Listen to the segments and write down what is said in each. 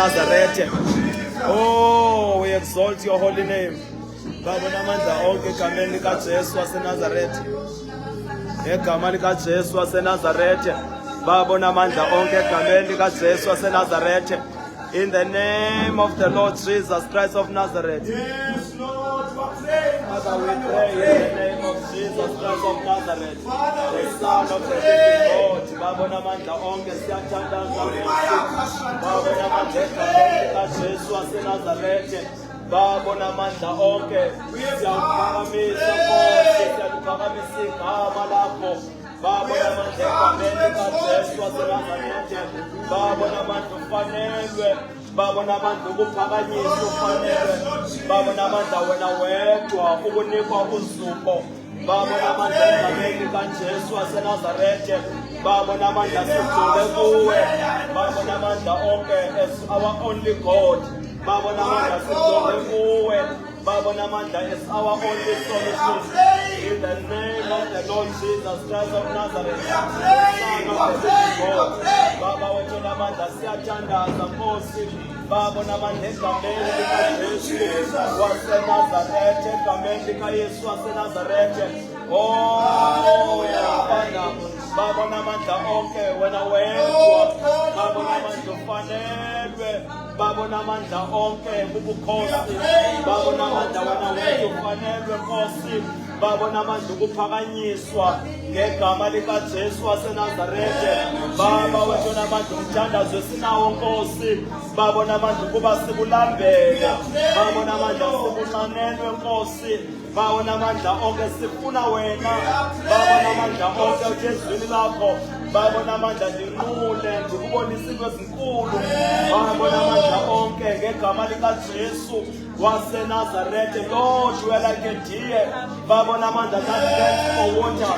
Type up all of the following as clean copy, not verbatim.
Nazareth. Oh, we exalt your holy name. Baba namandla onke egameni likaJesu waseNazaretha. Egama likaJesu waseNazaretha. Baba namandla onke egameni likaJesu waseNazaretha. In the name of the Lord Jesus Christ of Nazareth. Yes, Lord, Father, we pray in the name of Jesus Christ of Nazareth, the Son of the living God. Baba namandla onke siyathandaza. Baba namandla likaJesu waseNazaretha. Baba namandla onke siyakuphakamisa konke, siyakuphakamisa igama lakho. Baba namandla egameni likaJesu waseNazaretha. Baba namandla ufanelwe. Baba namandla ukuphakanyiswa ufanelwe. Baba namandla wena wedwa ukunikwa uzuko. Baba namandla egameni likaJesu waseNazaretha. Baba namandla sijonge kuwe. Baba namandla onke as our only God. Baba namandla sijonge kuwe. Baba namandla is our only solution. In the name of the Lord Jesus Christ of Nazareth, Son of the living God. Baba wethu namandla siyathandaza Nkosi. Baba namandla egameni likaJesu waseNazaretha, egameni likaYesu waseNazaretha. Oh, Baba namandla onke wena wedwa. Baba namandla ufanelwe. Baba namandla onke ubukhosi. Baba namandla wena wedwa ufanelwe Nkosi. Baba namandla ukuphakanyiswa ngegama likaJesu waseNazaretha. Baba wethu namandla umthandazo sinawo Nkosi. Baba namandla ukuba sikulambele. Baba namandla sikunqanelwe Nkosi. Baba namandla onke sifuna wena. Baba namandla onke uJezwini lakho. Baba namandla ndinqule ndikubonisa into ezinkulu. Baba namandla onke ngegama likaJesu waseNazaretha. Lord, you are like a deer. Baba namandla that thirsts for water.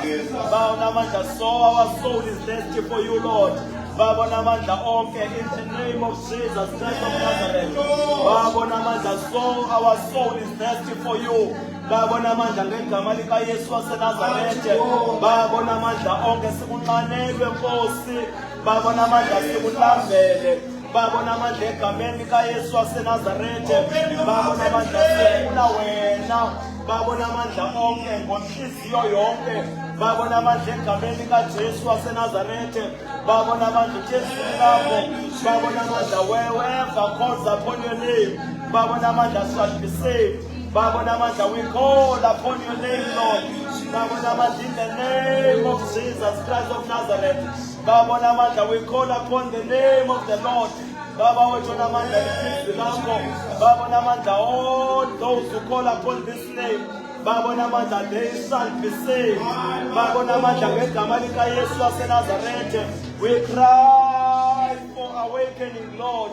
Baba namandla, so our soul is thirsty for you, Lord. Baba namandla onke in the name of Jesus Christ of Nazareth. Baba namandla, so our soul is thirsty for you. Baba namandla ngegama likaYesu waseNazaretha. Baba namandla onke sikunqanelwe Nkosi. Baba namandla sikulambele. Baba namandla egameni likaYesu waseNazaretha. Baba namandla sifuna wena. Baba namandla onke ngenhliziyo yonke. Baba namandla egameni likaJesu waseNazaretha. Baba namandla uJezwini lakho. Baba namandla wherever calls upon your name. Baba namandla shall be saved. Baba namandla, we call upon your name, Lord. Baba namandla, in the name of Jesus Christ of Nazareth. Baba namandla, we call upon the name of the Lord. Baba wethu namandla lizwi lakho. Baba namandla, all those who call upon this name. Baba namandla, they shall be saved. Baba namandla, ngegama likaYesu waseNazaretha. We cry for awakening, Lord.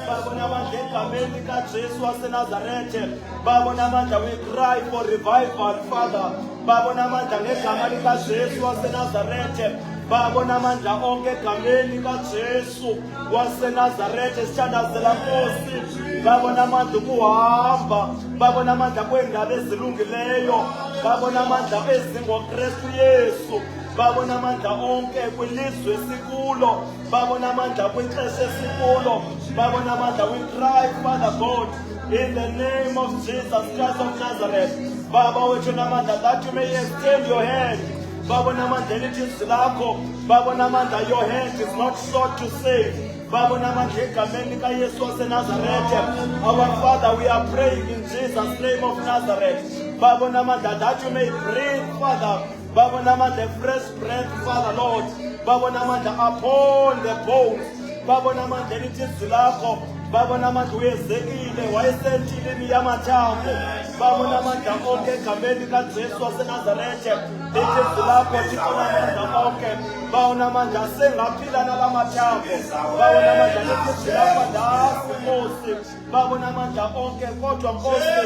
Baba namandla egameni likaJesu waseNazaretha. Baba namandla, we cry for revival, Father. Baba namandla ngegama likaJesu waseNazaretha. Baba namandla onke egameni likaJesu waseNazaretha. Sithandazela Nkosi. Baba namandla ukuhamba. Baba namandla kweendaba ezilungileyo. Baba namandla ezingoKristu Yesu. Baba namandla onke kwilizwe esikulo. Baba namandla kwixesha esikulo. Baba namandla, we cry, Father God, in the name of Jesus Christ of Nazareth. Baba wethu namandla, that you may extend your hand. Baba namandla elithizwi lakho. Baba namandla, your hand is not short to save. Baba namandla egameni likaYesu waseNazaretha. Our Father, we are praying in Jesus' name of Nazareth. Baba namandla, that you may breathe, Father. Baba namandla, fresh breath, Father Lord. Baba namandla, upon the bones. Baba namandla elithizwi lakho. Baba namandla uyezekile wayesentshilini yamathambo. Baba namandla onke egameni likaJesu waseNazaretha. Elithizwi lakho Thixo namandla onke. Baba namandla sengaphila nala mathambo. Baba namandla elithizwi lakho ndasi Nkosi. Baba namandla onke kodwa Nkosi.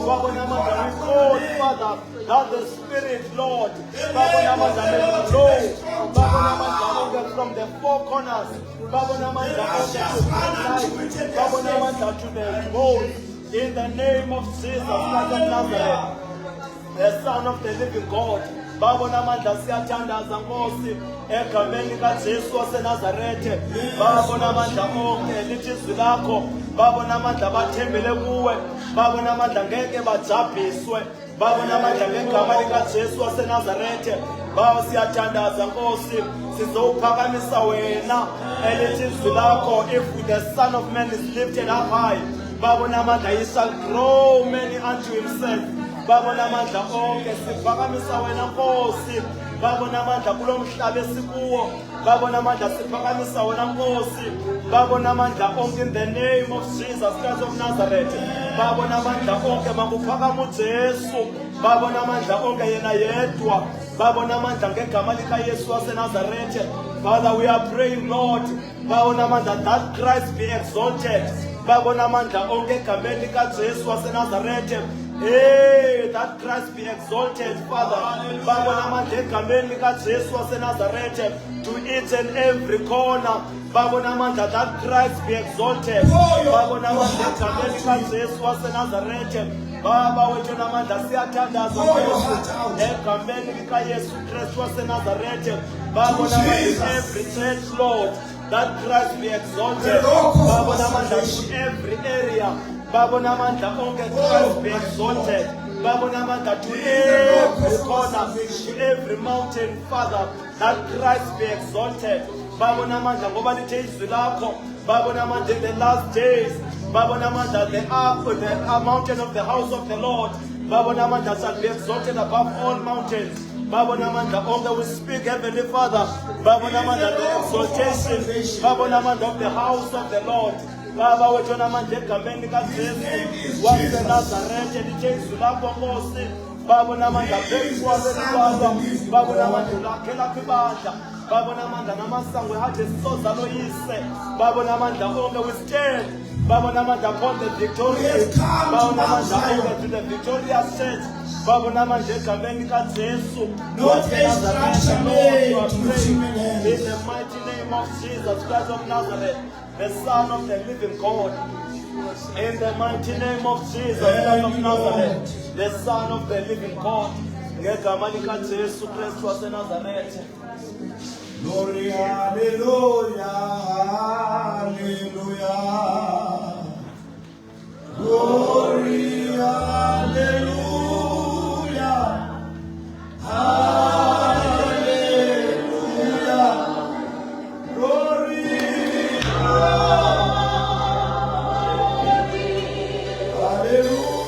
Baba namandla, we call, Father, that the Spirit, Lord. Baba namandla, may you flow. Baba namandla onke from the four corners. Baba namandla onke to the light. Baba namandla to the bones. In the name of Jesus Christ of Nazareth, the Son of the living God. Baba namandla siyathandaza Nkosi egameni kaJesu waseNazarethe. Baba namandla onke lithi izwi lakho Baba namandla bathembele kuwe. Baba namandla ngeke bajabhiswe. Baba namandla ngegama likaJesu waseNazarethe. Baba siyathandaza Nkosi sizowuphakamisa wena elithi izwi lakho, if the Son of Man is lifted up high, Baba namandla he shall grow many unto himself. Baba namandla onke siphakamisa wena Nkosi. Baba namandla kulo mhlaba esikuwo. Baba namandla siphakamisa wena Nkosi. Baba namandla onke in the name of Jesus Christ of Nazareth. Baba namandla onke makuphakama uJesu. Baba namandla onke yena yedwa. Baba namandla ngegama likaYesu waseNazarethe. Father, we are praying, Lord, Baba namandla that Christ be exalted. Baba namandla onke egameni likaJesu waseNazarethe. Hey, that Christ be exalted, Father. Baba namandla egameni likaJesu waseNazarethe, to each and every corner. Baba namandla that Christ be exalted. Baba namandla egameni likaJesu waseNazarethe. Baba wethu namandla siyathandaza egameni likaYesu Kristu waseNazarethe. Baba namandla every church, Lord, that Christ be exalted. Baba namandla in every area. Baba namandla onke Christ be exalted. Baba namandla to every corner, to every mountain, Father, that Christ be exalted. Baba namandla ngoba lithe izwi lakho Baba namandla in the last days. Baba namandla the mountain of the house of the Lord. Baba namandla shall be exalted above all mountains. Baba namandla onke we speak, Heavenly Father. Baba namandla the exaltation. Baba namandla of the house of the Lord. Baba wethu namandla egameni likaJesu waseNazarethe lithe izwi lakho Nkosi. Baba namandla phezu Baba. Baba namandla lakhe lapha ibandla. Baba namandla namasango ade sisoza loyise. Baba namandla onke we stand. Baba namandla upon the victorious. Baba namandla onke to the victorious church. Baba namandla egameni likaJesu waseNazarethe. Lord, you are praying in the mighty name of Jesus Christ of Nazareth, the Son of the living God. In the mighty name of Jesus Christ of Nazareth, the Son of the living God. Ngegama likaJesu Kristu waseNazarethe. Glory, hallelujah, hallelujah. Glory, hallelujah, hallelujah. Glory, hallelujah.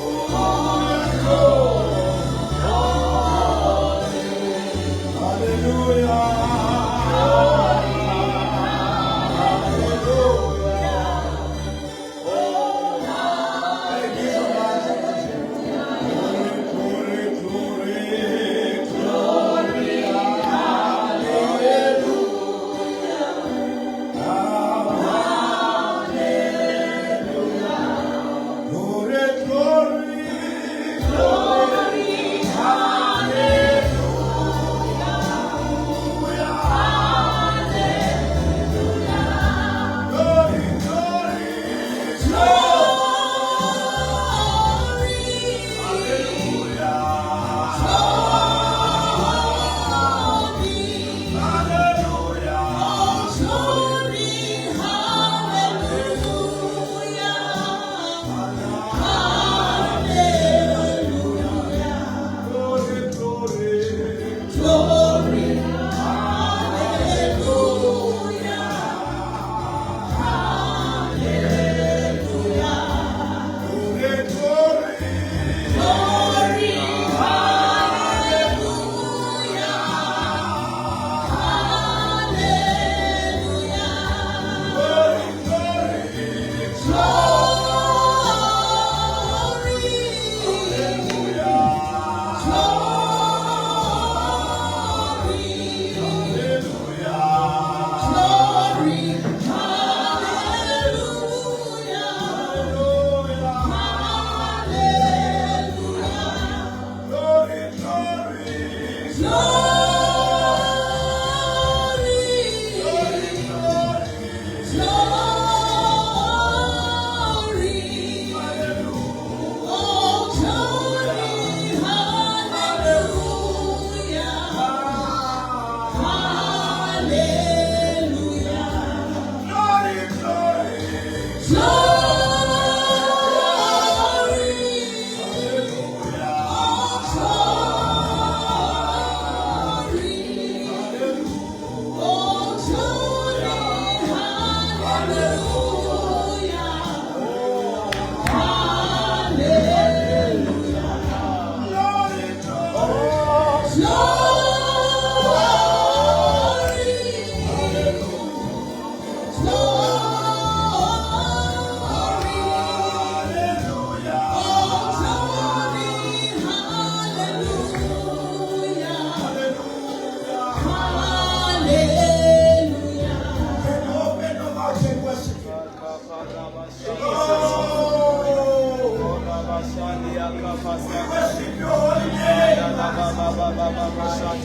worship your holy name.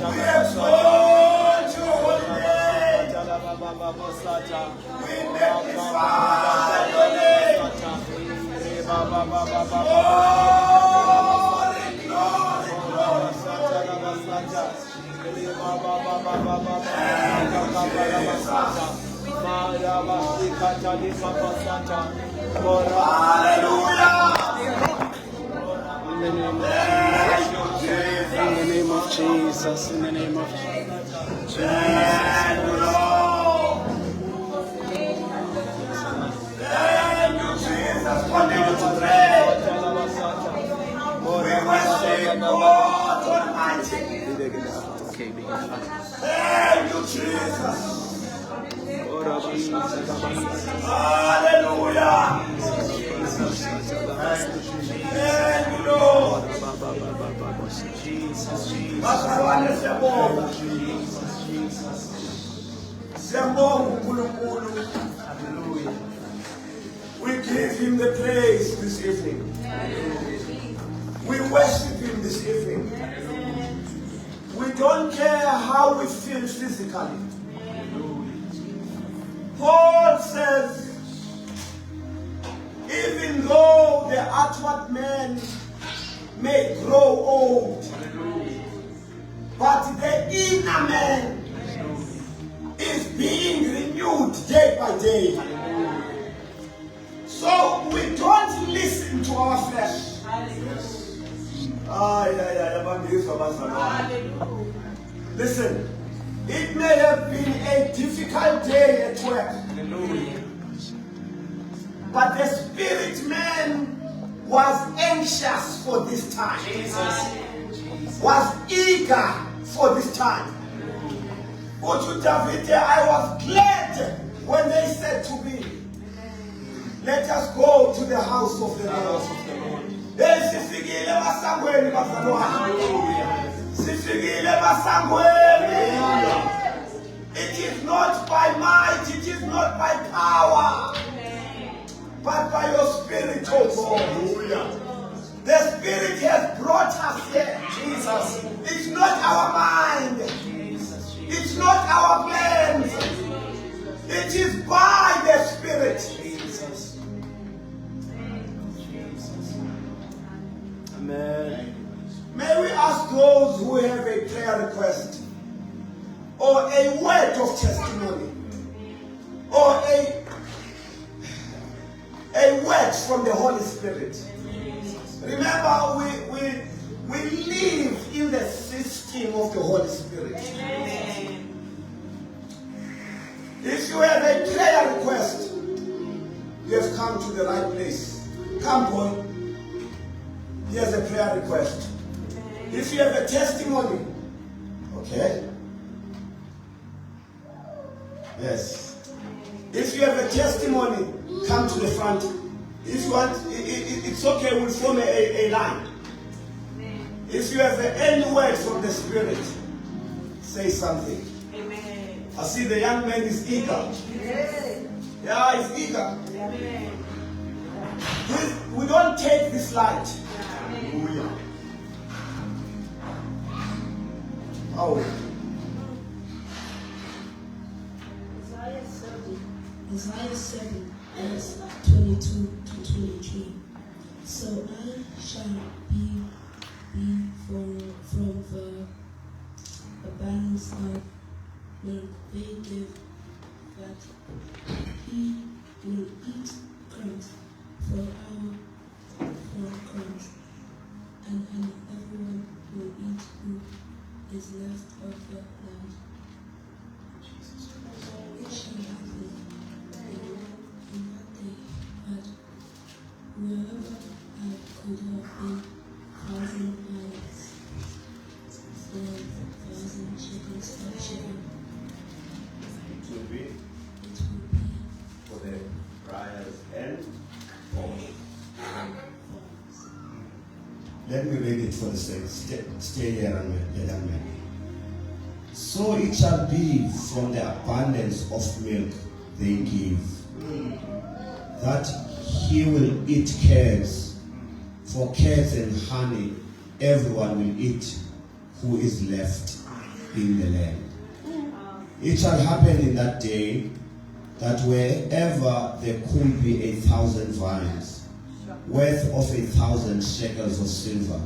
We exalt your holy name. We magnify your name. In the name of Jesus, in the name of Jesus. Thank you, Jesus. Continue to pray. We worship God Almighty. Thank you, Jesus. Hallelujah. Thank you, Lord. Bazalwane siyabonga. Siyabonga uNkulunkulu. We give him the praise this evening. We worship him this evening. We don't care how we feel physically. Paul says, even though the outward man may grow old, but the inner man is being renewed day by day. So we don't listen to our flesh. Listen, it may have been a difficult day at work, but the spirit man was anxious for this time, was eager for this time. Uthi David, I was glad when they said to me, let us go to the house of the Lord. Sifikile masangweni bazalwane. Sifikile masangweni. It is not by might, it is not by power, but by your spirit, oh God. The spirit has brought us here, Jesus. It's not our mind. It's not our plans. It is by the spirit. Amen. May we ask those who have a prayer request or a word of testimony or a word from the Holy Spirit. Remember, we live in the system of the Holy Spirit. If you have a prayer request, you have come to the right place. Come, boy. Here's a prayer request. If you have a testimony, okay? Yes. If you have a testimony, come to the front. If you want, it's okay, we'll form a line. If you have any word from the Spirit, say something. Amen. I see the young man is eager. Yeah, he's eager. Amen. We don't take this light. Hallelujah. Oh. Isaiah 7, verse 22 to 23. So I shall be from the abundance of milk they give, that he will eat crumbs from crumbs, and everyone will eat who is left of the land. It shall happen in that day, but wherever I could have been 1,000 miles, 1,000 shekels of chicken, It will be for the briars and let me read it for the sake. Stay here, young man. So it shall be from the abundance of milk they give, that he will eat curds, for curds and honey everyone will eat who is left in the land. It shall happen in that day that wherever there could be 1,000 vines, worth of 1,000 shekels of silver,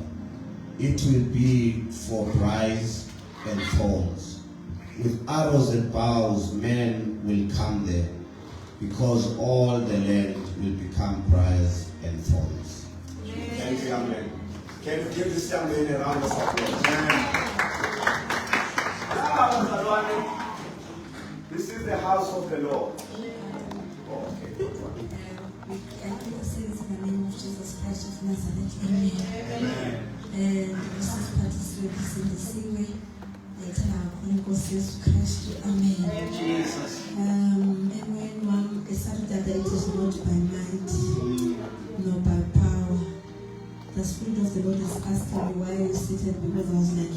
it will be for briars and thorns. With arrows and bows men will come there, because all the land will become briars and thorns. Thank you, young man. Can you give this young man a round of applause? This is the house of the Lord. Oh, okay. I think I say this in the name of Jesus Christ of Nazareth. Amen. And this is participants in the same way. I tell our Nkosi Yesu Kristu. Amen. Jesus. Amen, Mom. I started that it is not by might, nor by power. The Spirit of the Lord is asking me why you seated, because I was like,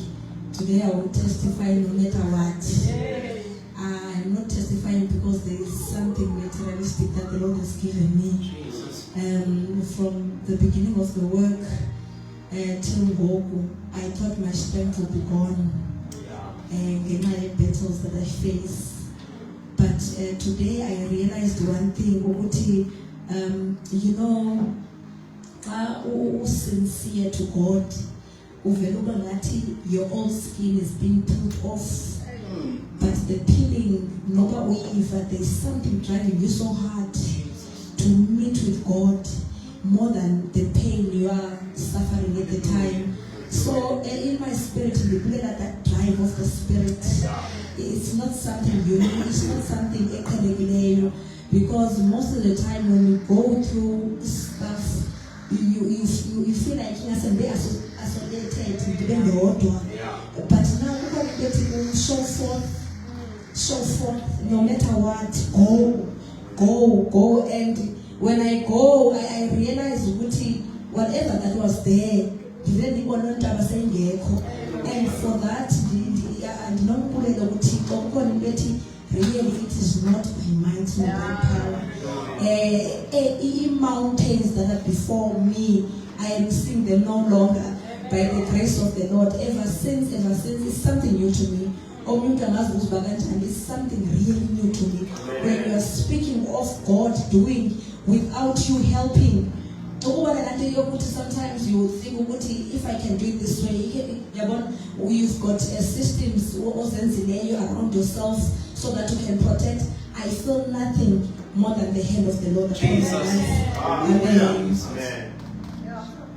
today I will testify no matter what. I'm not testifying because there is something materialistic that the Lord has given me. From the beginning of the work till Goku, I thought my strength would be gone and get my battles that I face. But today I realized one thing, you know, sincere to God, your old skin is being peeled off. But the peeling, there's something driving you so hard to meet with God more than the pain you are suffering at the time. So in my spirit, that drive of the spirit, it's not something unique, it's not something economic, because most of the time when you go through stuff, you feel like you're isolated, but now show forth, no matter what, go, and when I go, I realize whatever that was there, and for that, really it is not by might, not by power. Mountains that are before me, I am seeing them no longer by the grace of the Lord. Ever since, it's something new to me. It's something really new to me. When you are speaking of God doing without you helping, sometimes you think, if I can do it this way, you've got systems around yourself so that you can protect. I feel nothing more than the hand of the Lord upon my life. Amen.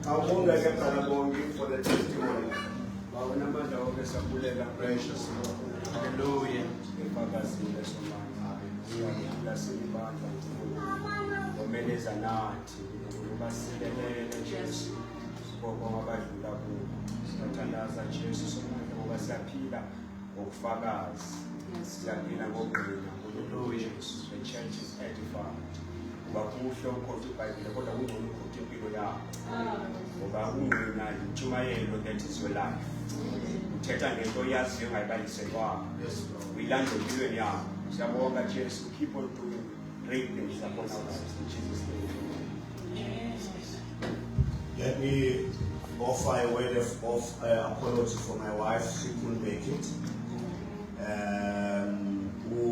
For the testimony. Precious Lord. Hallelujah. The church is edified. Bakuhle ukhothi iBhayibheli kodwa kungcono ukhothi impilo yakho. Ngoba ungena intshumayelo that is your life. Uthetha ngento oyaziyo ongayibaliselwanga. Uyilandela empilweni yakho. Siyabonga Jesu, keep on doing great things upon our lives in Jesus' name. Let me offer a word of apology for my wife. She couldn't make it.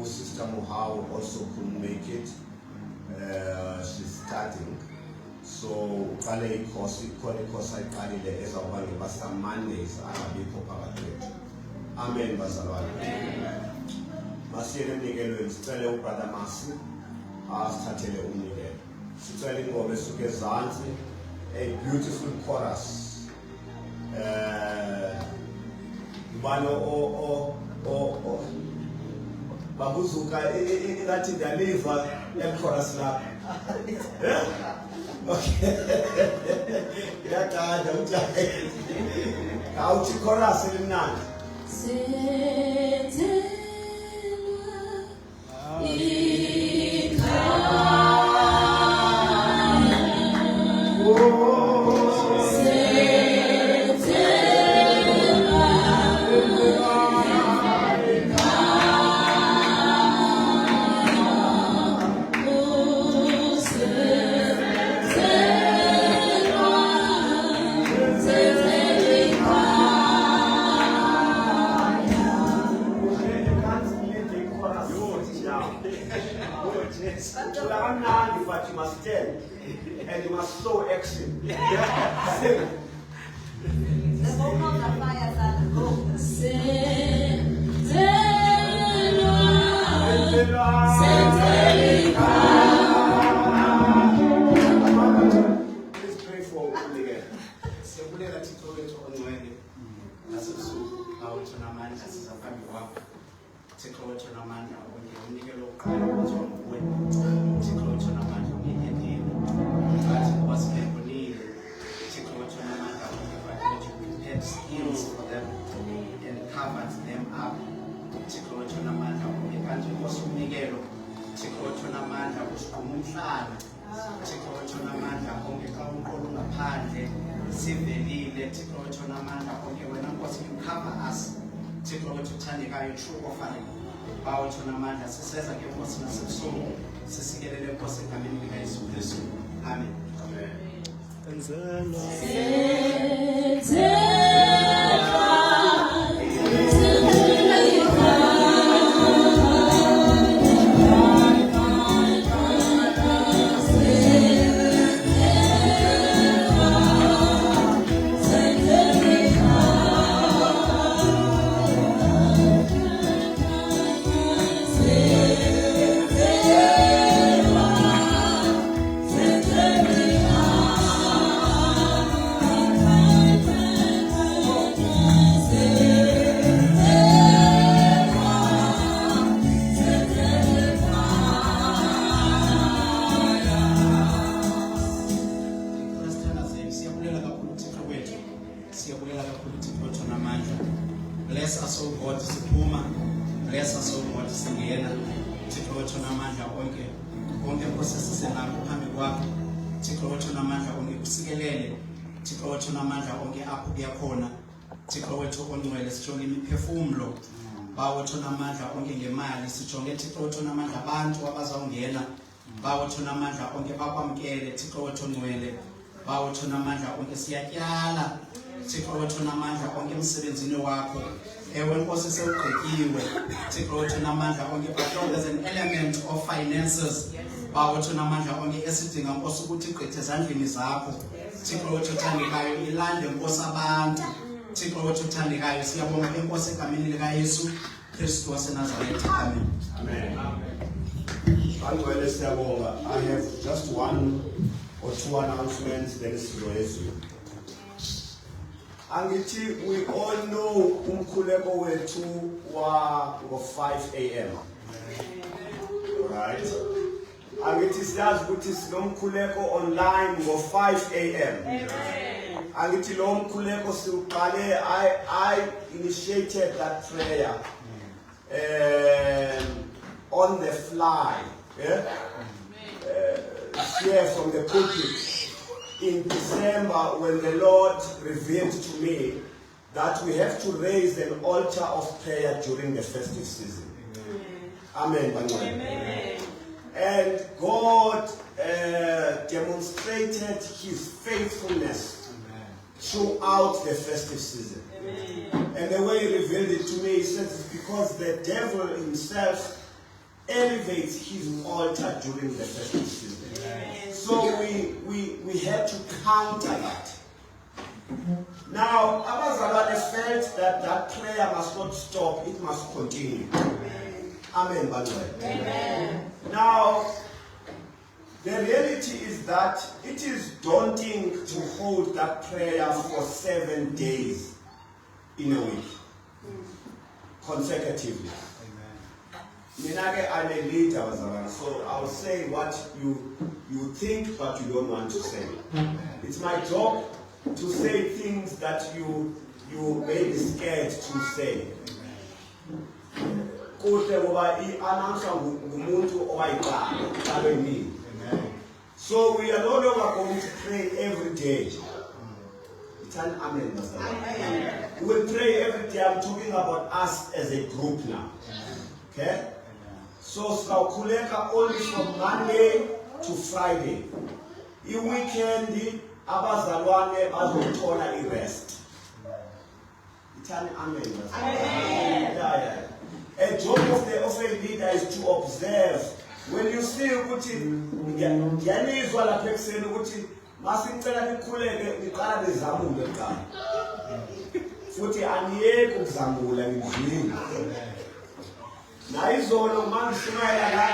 Sister Mohau also couldn't make it. She's studying. So kale ikhosi ayiqalile ezawuba basta Mondays angabikho phakathi. Amen bazalwane. Masiyele emnikelweni sicele ubrother Masi asithathele umnikelo. Sicele ingoma esuke ezantsi, a beautiful chorus. Ubani babuzuka ngathi ndiyaliva chorus lapha. Okay. Yathanda uthi awuthi chorus elimnandi. and you must show action. Sing. The vocals are fire, son. Go. Please pray for Ulige. Siyabulela Thixo wethu ongcwele. Nasibusuku awethu namandla sizaphambi kwakho. Thixo wethu namandla unike lokuqala ukuthi nguwe. Thixo wethu namandla unike ngathi wasibonile. Thixo wethu namandla unike that you prepared skills for them and covered them up. Thixo wethu namandla unike kanje kosunikelo. Thixo wethu namandla usiqhuma umhlaba. Thixo wethu namandla onke xa unkolo ngaphandle sivelile. Thixo wethu namandla onke wena Nkosi you cover us. Thixo wethu uthandekayo true offering. Bawethu namandla siseza ke Nkosi nasebusuku sisikelele Nkosi egameni likaYesu Kristu. Amen. Bless us, O God, siphuma. Bless us, O God, singena. Thixo wethu namandla onke. Konke Nkosi sisenakho phambi kwakho. Thixo wethu namandla onke kusikelele. Thixo wethu namandla onke apho kuyakhona. Thixo wethu ongcwele sijonge imiphefumulo. Bawethu namandla onke ngemali sijonge Thixo wethu namandla abantu abazawungena. Bawethu namandla onke bakwamkele Thixo wethu ongcwele. Bawethu namandla onke siyatyala. Thixo wethu namandla onke emsebenzini wakho. Ewe Nkosi sewugqitywe. Thixo wethu namandla onke but there's an element of finances. Bawethu namandla onke esidinga Nkosi ukuthi igqithe ezandleni zakho. Thixo wethu uthandekayo ilande Nkosi abantu. Thixo wethu uthandekayo siyabonga Nkosi egameni likaYesu Kristu waseNazaretha. Amen. Amen. Angcwele siyabonga. I have just one or two announcements, then sizoyesu. Angithi we all know umkhuleko wethu wa ngo-5 a.m. Alright? Angithi siyazi ukuthi sinomkhuleko online ngo-5 a.m. Angithi lo mkhuleko siuqale I initiated that prayer on the fly. Yeah? Here from the pulpit. In December, when the Lord revealed to me that we have to raise an altar of prayer during the festive season. Amen. Amen. And God demonstrated His faithfulness throughout the festive season. And the way He revealed it to me, He says it's because the devil himself elevates his altar during the festive season. So we had to counter that. Now, Abazalwane felt that prayer must not stop, it must continue. Amen. Amen. Now, the reality is that it is daunting to hold that prayer for 7 days in a week, consecutively. I'm a leader, so I'll say what you think, but you don't want to say. It's my job to say things that you may be scared to say. So we are no longer going to pray every day. It's an amen, Pastor. We will pray every day. I'm talking about us as a group now. Okay? So sawkhuleka only from Monday to Friday. I weekend abazalwane bazothola irest. It's an amen. Yeah. A job of a leader is to observe when you see ukuthi ngiyanizwa lapha ekuseni ukuthi masicela nikhuleke niqala bezamule eqala futhi aniyeke ukuzamula ngidlini nayizolo manje simayela la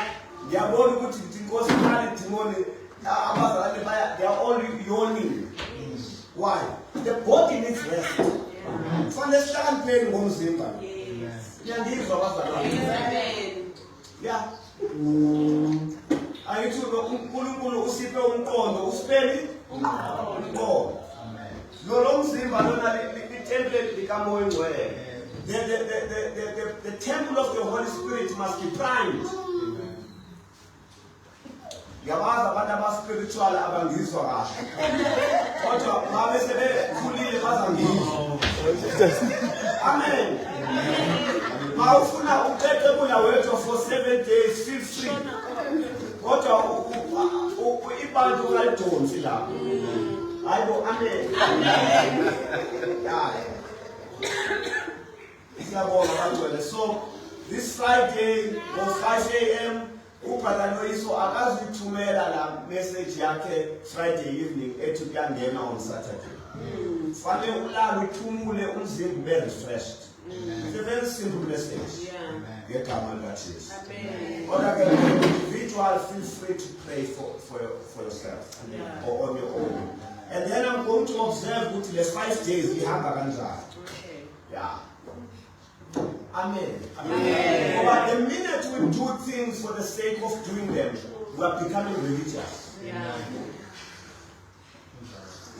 ngiyabona ukuthi inkosi mali dimoni abazalwane baya they are all yawning. Why? The body needs rest. Kufanele sihlakanipheni ngomzimba. Ngiyangizwa abazalwane. Yeah. Ayithi uNkulunkulu usiphe umqondo usiphe umqondo. Lo mzimba lona temple likamoya ngcwele. The temple of the Holy Spirit must be primed. Yabazi abantu aba-spiritual abangizwa kahle. Kodwa ngabe sebekhulile bazangizwa. Amen. Mawufuna uqeqebula wethu for 7 days, feel free. Kodwa ibantu kalidonsi lapho. Hayibo, amen. Siyabonga bangcwele. So this Friday was 5 a.m. Ubrother Loiso akazithumela la message yakhe Friday evening ethi kuyangena on Saturday. Fanele ulala uphumule umzimba ube refreshed. It's a very simple message. Ngegama likaJesu. Amen. Kodwa individual feel free to pray for yourself or on your own. And then I'm going to observe ukuthi the 5 days ihamba kanjani. Yeah. Amen. Amen. But the minute we do things for the sake of doing them, we are becoming religious. Yeah.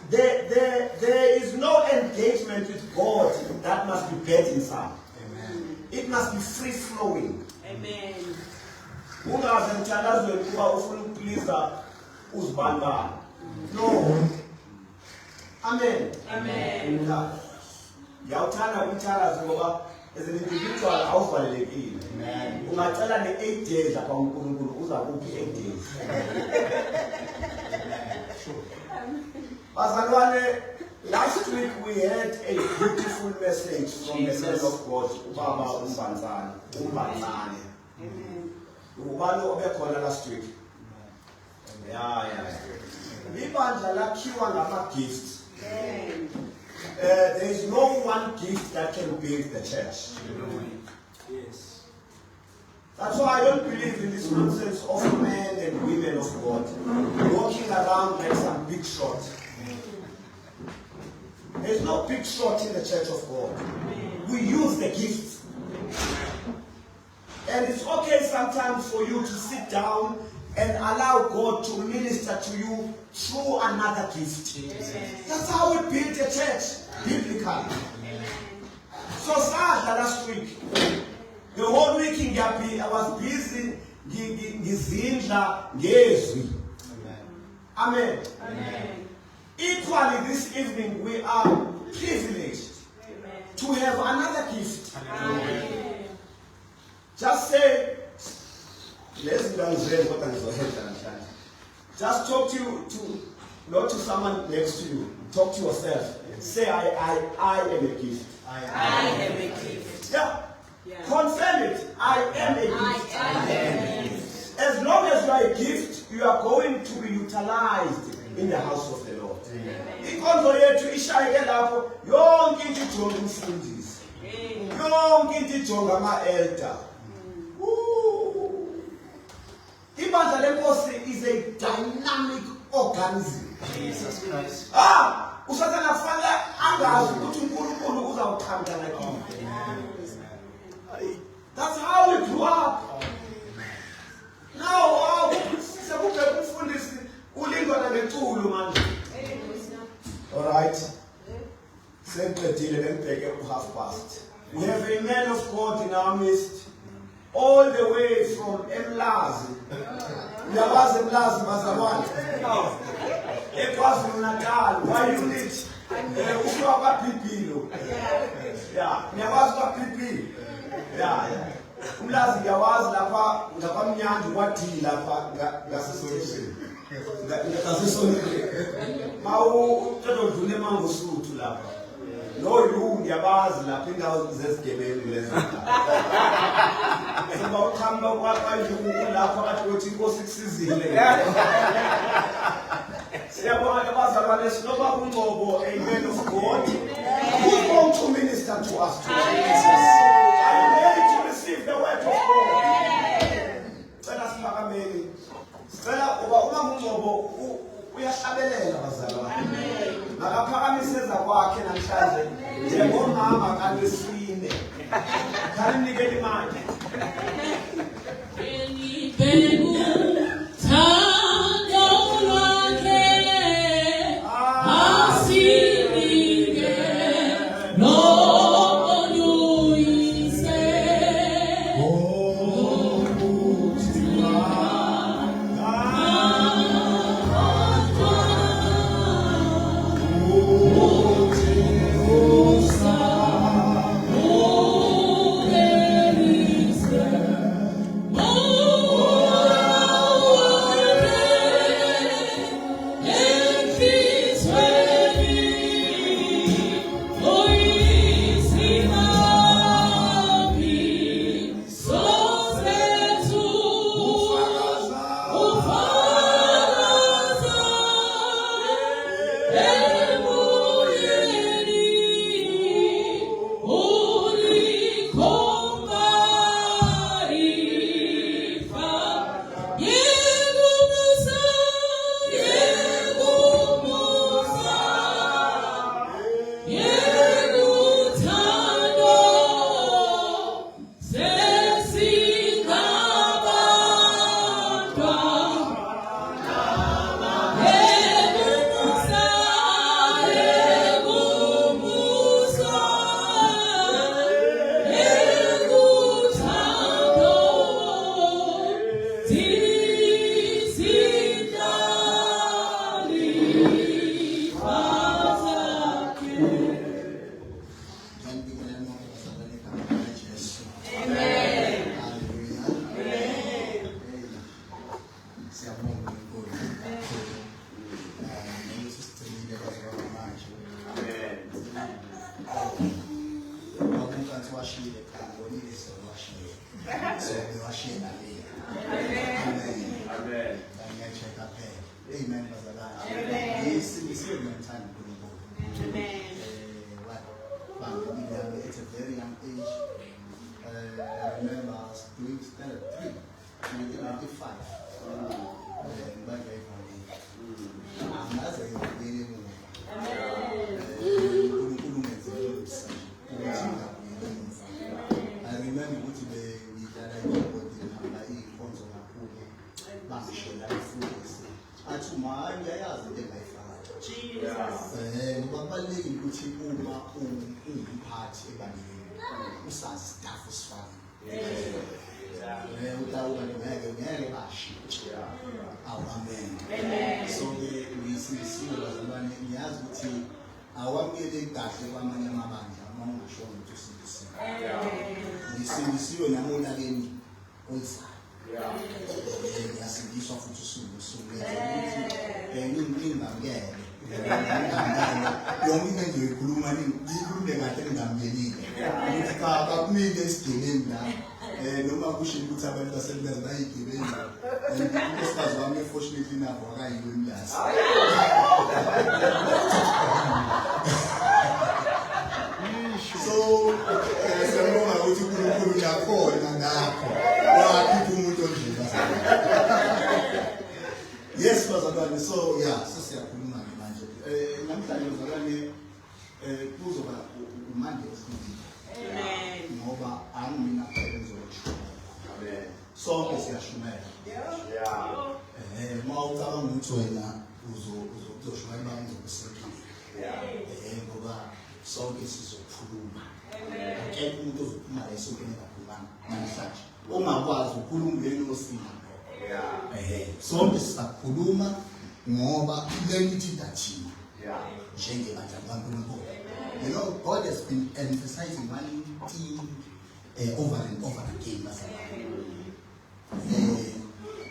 There is no engagement with God that must be burdensome. Amen. It must be free flowing. Amen. Ungaze mthandazweni kuba ufuna ukupleasa uzibandana. No. Amen. Amen. Ngiyawuthanda umthakazi ngoba as an individual awuvalelekile. Amen. Ungacela ne8 days lapha uNkulunkulu uza kuphi 8 days. Bazalwane, last week we had a beautiful message from the man of God, Ubaba Umbanzane. Ubani obekhona last week. Yeah. Ibandla lakhiwa ngama-gifts. There is no one gift that can build the church. Yes. That's why I don't believe in this nonsense of men and women of God walking around like some big shot. There's no big shot in the church of God. We use the gifts. And it's okay sometimes for you to sit down and allow God to minister to you through another gift. Yes. That's how we build a church, biblically. So sad last week. The whole week in Gapi, I was busy ngizindla ngezwi. Amen. Amen. Equally this evening we are privileged to have another gift. Amen. Just say, just talk to not to someone next to you. Talk to yourself. Say, I am a gift. I am a gift. Yeah. Confirm it. I am a gift. I am a gift. As long as you are a gift, you are going to be utilized in the house of the Lord. Ikonzo yethu ishayeke lapho yonke into ijonga umfundisi. Yonke into ijonga ama-elder. Ibandla lenkosi is a dynamic organism. Jesus Christ. Usathana kufanele angazi ukuthi uNkulunkulu uzawuthanda nakini. That's how we grew up. Now, sekubheka umfundisi ulingana ngeculo manje. All right. Sengiqedile bengibheke u-half-past. We have a man of God in our midst, all the way from Emlazi. Uyabazi Emlazi bazalwane? eKwaZulu Natal, why unit? Ukuba kwaPhipilo. Yeah, niyakwazi kwaPhipilo. Yeah. Umlazi ngiyawazi lapha ngapamnyanda kwaDi lapha ngasestation. Ngasesonke. Mawu uqeda udlule eMangosuthu lapha. No you ndiyabazi lapha indawo zezigebengu lezo. Ngoba ukhamba kwakho lapha kade uthi inkosi ikusizile. Siyabonga abazalwane sinoba kuNgcobo, a man of God. Who's going to minister to us today? Are you ready to receive the word of God? Cela siphakameni. Sicela uba uma kuNgcobo uyahlabelela abazalwane. Akaphakamiseza kwakhe namhlanje njengomama kaNdisine. Khani nikele imali. At a very young age, I remember I was doing standard 3, 1995. I remember ukuthi ngidlala ibhodi inkonzo kakhulu bangishela ifundisi athi manje ayazi into engayifaka Jesus kubalulekile ukuthi uma ungumphathi ebandleni usazi staff usifaka utawuba ngeke bashintshe amen so ngisisiwe bazalwane ngiyazi ukuthi awamukele kahle kwamanye amabandla uma ungasho ukuthi usindisiwe ngisindisiwe namolakeni onzayo ngiyasindiswa futhi usuku ngingamukele yonke into engiyoyikhuluma ngiyikhulume kahle ngingamkelile ukuthi kakumile esidingeni la noma kusho ukuthi abantu basebenza bayigebengu unkosikazi wami unfortunately nabo akayiyo imlazi so siyabonga ukuthi uNkulunkulu uyakhona ngakho wakhipha umuntu onjena yes bazalwane so yeah sesiyakhuluma manje namhlanje bazalwane kuzoba umande wesibili amen ngoba angimina phezulu amen sonke siyashumela yeah mawucabanga ukuthi wena uzoshumayela bangizokusekela ngoba sonke sizokhuluma akekho umuntu ozophuma la esonkeni kakhulumanga namhlanje ongakwazi ukukhuluma lenosini sonke sisakhuluma ngoba lelithi dathina njengebandla likaNkulunkulu. You know, God has been emphasizing one thing over and over again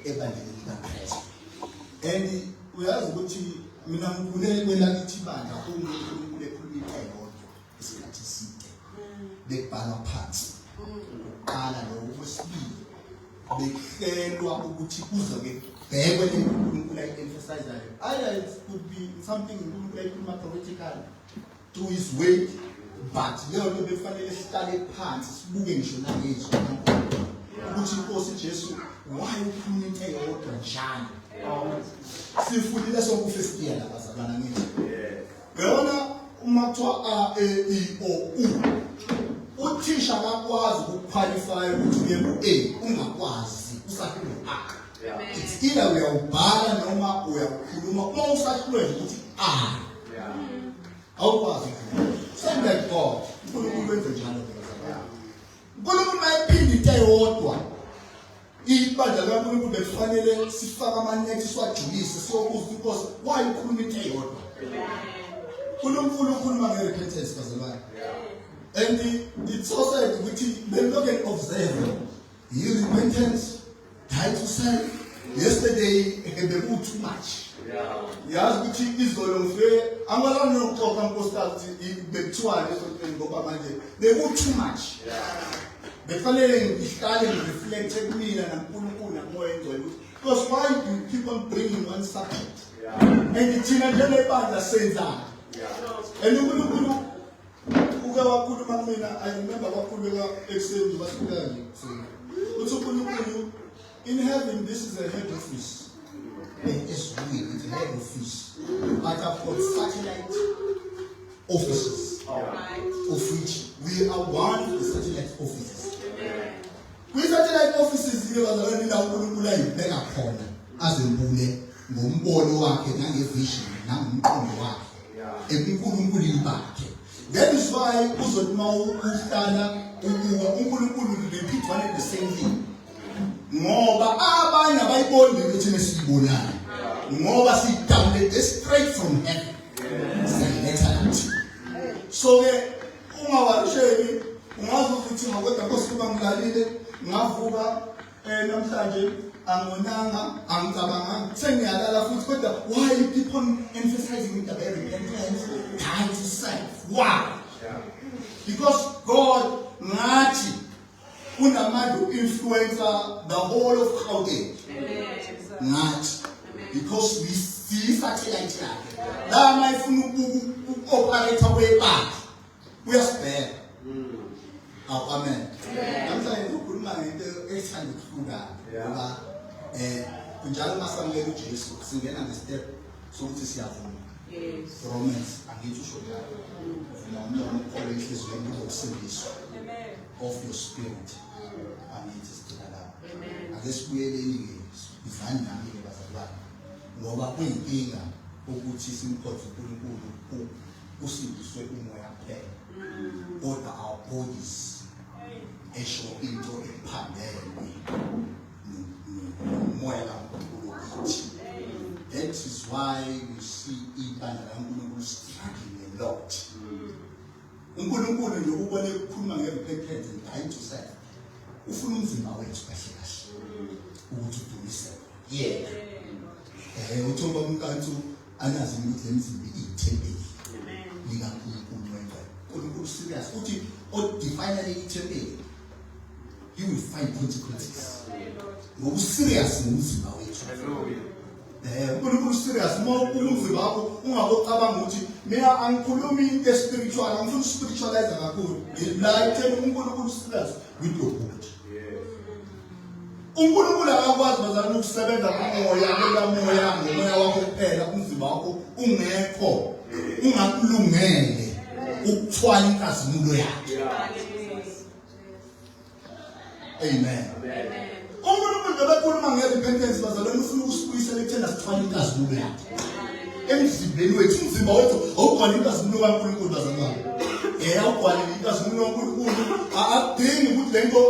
ebandleni likaKristu. And uyazi ukuthi mina ngikhulele kwelakithi bandla uNkulunkulu ekhuluma icebo. isikhathi eside bekubhalwa phansi uqala nokwesibili bekuhlelwa ukuthi kuzoke bhekwe uNkulunkulu ayi-emphasizayo. Either it could be something uNkulunkulu ayikhuluma theoretical to his way, but leyo nto bekufanele sihlale phansi sibuke ngisho nangezwi ukuthi inkosi Jesu why ukhuluma into eyodwa njalo. Sifundile sonke first year labazalwana ngithi yona uma kuthiwa a e i o u uthisha akakwazi ukuqualify ukuthi uye ku A ungakwazi usakhulu A. It's either uyawubhala noma uyakhuluma uma usakhulwe ukuthi A awukwazi same like God. uNkulunkulu wenze njalo bezalwana. uNkulunkulu mayiphinde into eyodwa ibandla likaNkulunkulu bekufanele sifake amanethi siwajulise siyobuza inkosi why ukhuluma into eyodwa. uNkulunkulu ukhuluma nge-repentance bazalwane. And it's also ukuthi belook and observe your repentance, die to self. Yesterday beku too much. Yazi ukuthi izolo ngifike angalani nokuxoxa nkosikazi bekuthiwa leso ngoba manje beku too much. Befanele ngihlale ngireflect kumina naNkulunkulu namoya engcwele ukuthi because why do you keep on bringing one subject? And thina njengebandla senzana. And uNkulunkulu uke wakhuluma kumina. I remember wakhuluma ekuseni basikanje uthi uNkulunkulu in heaven this is a head office. It's real, it's a head office. But I've got satellite offices of which we are one of the satellite offices. We satellite offices here bazalwane la uNkulunkulu ayibheka khona azembule ngombono wakhe nangevision nangomqondo wakhe ebuNkulunkulu bakhe. That is why uzoduma ukuhlala ukuba uNkulunkulu repeat one and the same thing. Ngoba abanye abayiboni ukuthi nesibonayo ngoba si download straight from heaven. So ungawasheli ungazi ukuthi ngokwethu Nkosi bangilalile ngavuka namhlanje angonanga angicabanga sengiyalala futhi kodwa why you keep on emphasizing the repentance die to self. Why? Because God ngathi unamandla influencer the whole of Gauteng. Ngathi because we see satellite yakhe la mayifuna uku-operate kwebandla uyasibheka. Amen. Namhlanje ukhuluma ngento ethanda ukuhluka ngoba kunjalo masamukela uJesu singena nge-step sokuthi siyavuma. Romans angithi usho njalo. Vuma umlomo ukholwe enhliziyweni uzokusindiswa of your spirit. Angithi sidila lapho. Ake sibuyeleni-ke izani nami-ke bazalwane ngoba kuyinkinga ukuthi simkhonze uNkulunkulu usindiswe umoya kuphela kodwa our bodies esho into ephambene nomoya kaNkulunkulu kithi. That is why we see ibandla kaNkulunkulu struggling a lot. uNkulunkulu nokubona ukukhuluma nge-repentance and dying to self ufuna umzimba wethu kahle kahle ukuthi udumise uthomba umkantu anazi ukuthi lemzimba iyithempeli likaNkulunkulu wengcwele. uNkulunkulu serious uthi odefine ithempeli you will find consequences. Ngoba serious ngomzimba wethu. uNkulunkulu serious uma umzimba wakho ungabocabanga ukuthi mina angikhulumi into spiritual angifuni spiritualize kakhulu. La ithemba uNkulunkulu serious with your body. uNkulunkulu akakwazi bazalwane ukusebenza kumoya ngomoya ngomoya wakho kuphela umzimba wakho ungekho ungakulungele ukuthwala inkazimulo yakhe. Amen. uNkulunkulu ngebekhuluma nge-repentance bazalwane ufuna ukusibuyisela ekutheni asithwale inkazimulo yakhe emzimbeni wethu. umzimba wethu awugcwala inkazimulo kaNkulunkulu bazalwane. awugcwala inkazimulo kaNkulunkulu akudingi ukuthi lento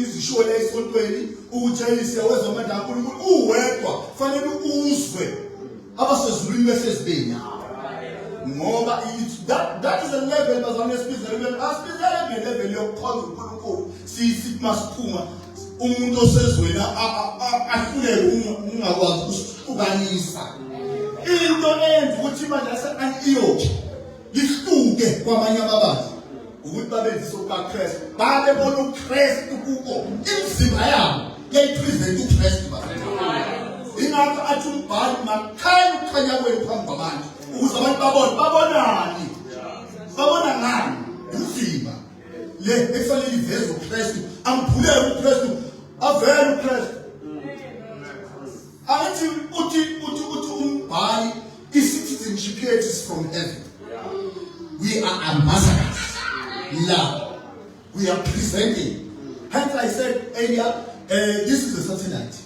izishole esontweni ukuthi siyawezwa amandla kaNkulunkulu uwedwa fanele uzwe abasezulwini besezibeni ngoba that is a level bazalwane esibizela level yokukhonza uNkulunkulu siphuma umuntu osezweni ahluleke ungakwazi ukuhlukanisa into enza ukuthi manje iyophi lihluke kwamanye amabandla ukuthi babenzise ukaKristu babebona uKristu kubo imizimba yabo yayipresent uKristu bafethu ingakho athi umbhali makhaya ukukhanya kwenu phambi kwabantu ukuze abantu babonani babona ngani umzimba le efanele iveze uKristu amphulele uKristu avele uKristu athi uthi umbhali i-citizenship yethu is from heaven. We are ambassadors. Love. We are presenting. Hence I said earlier, this is a satellite.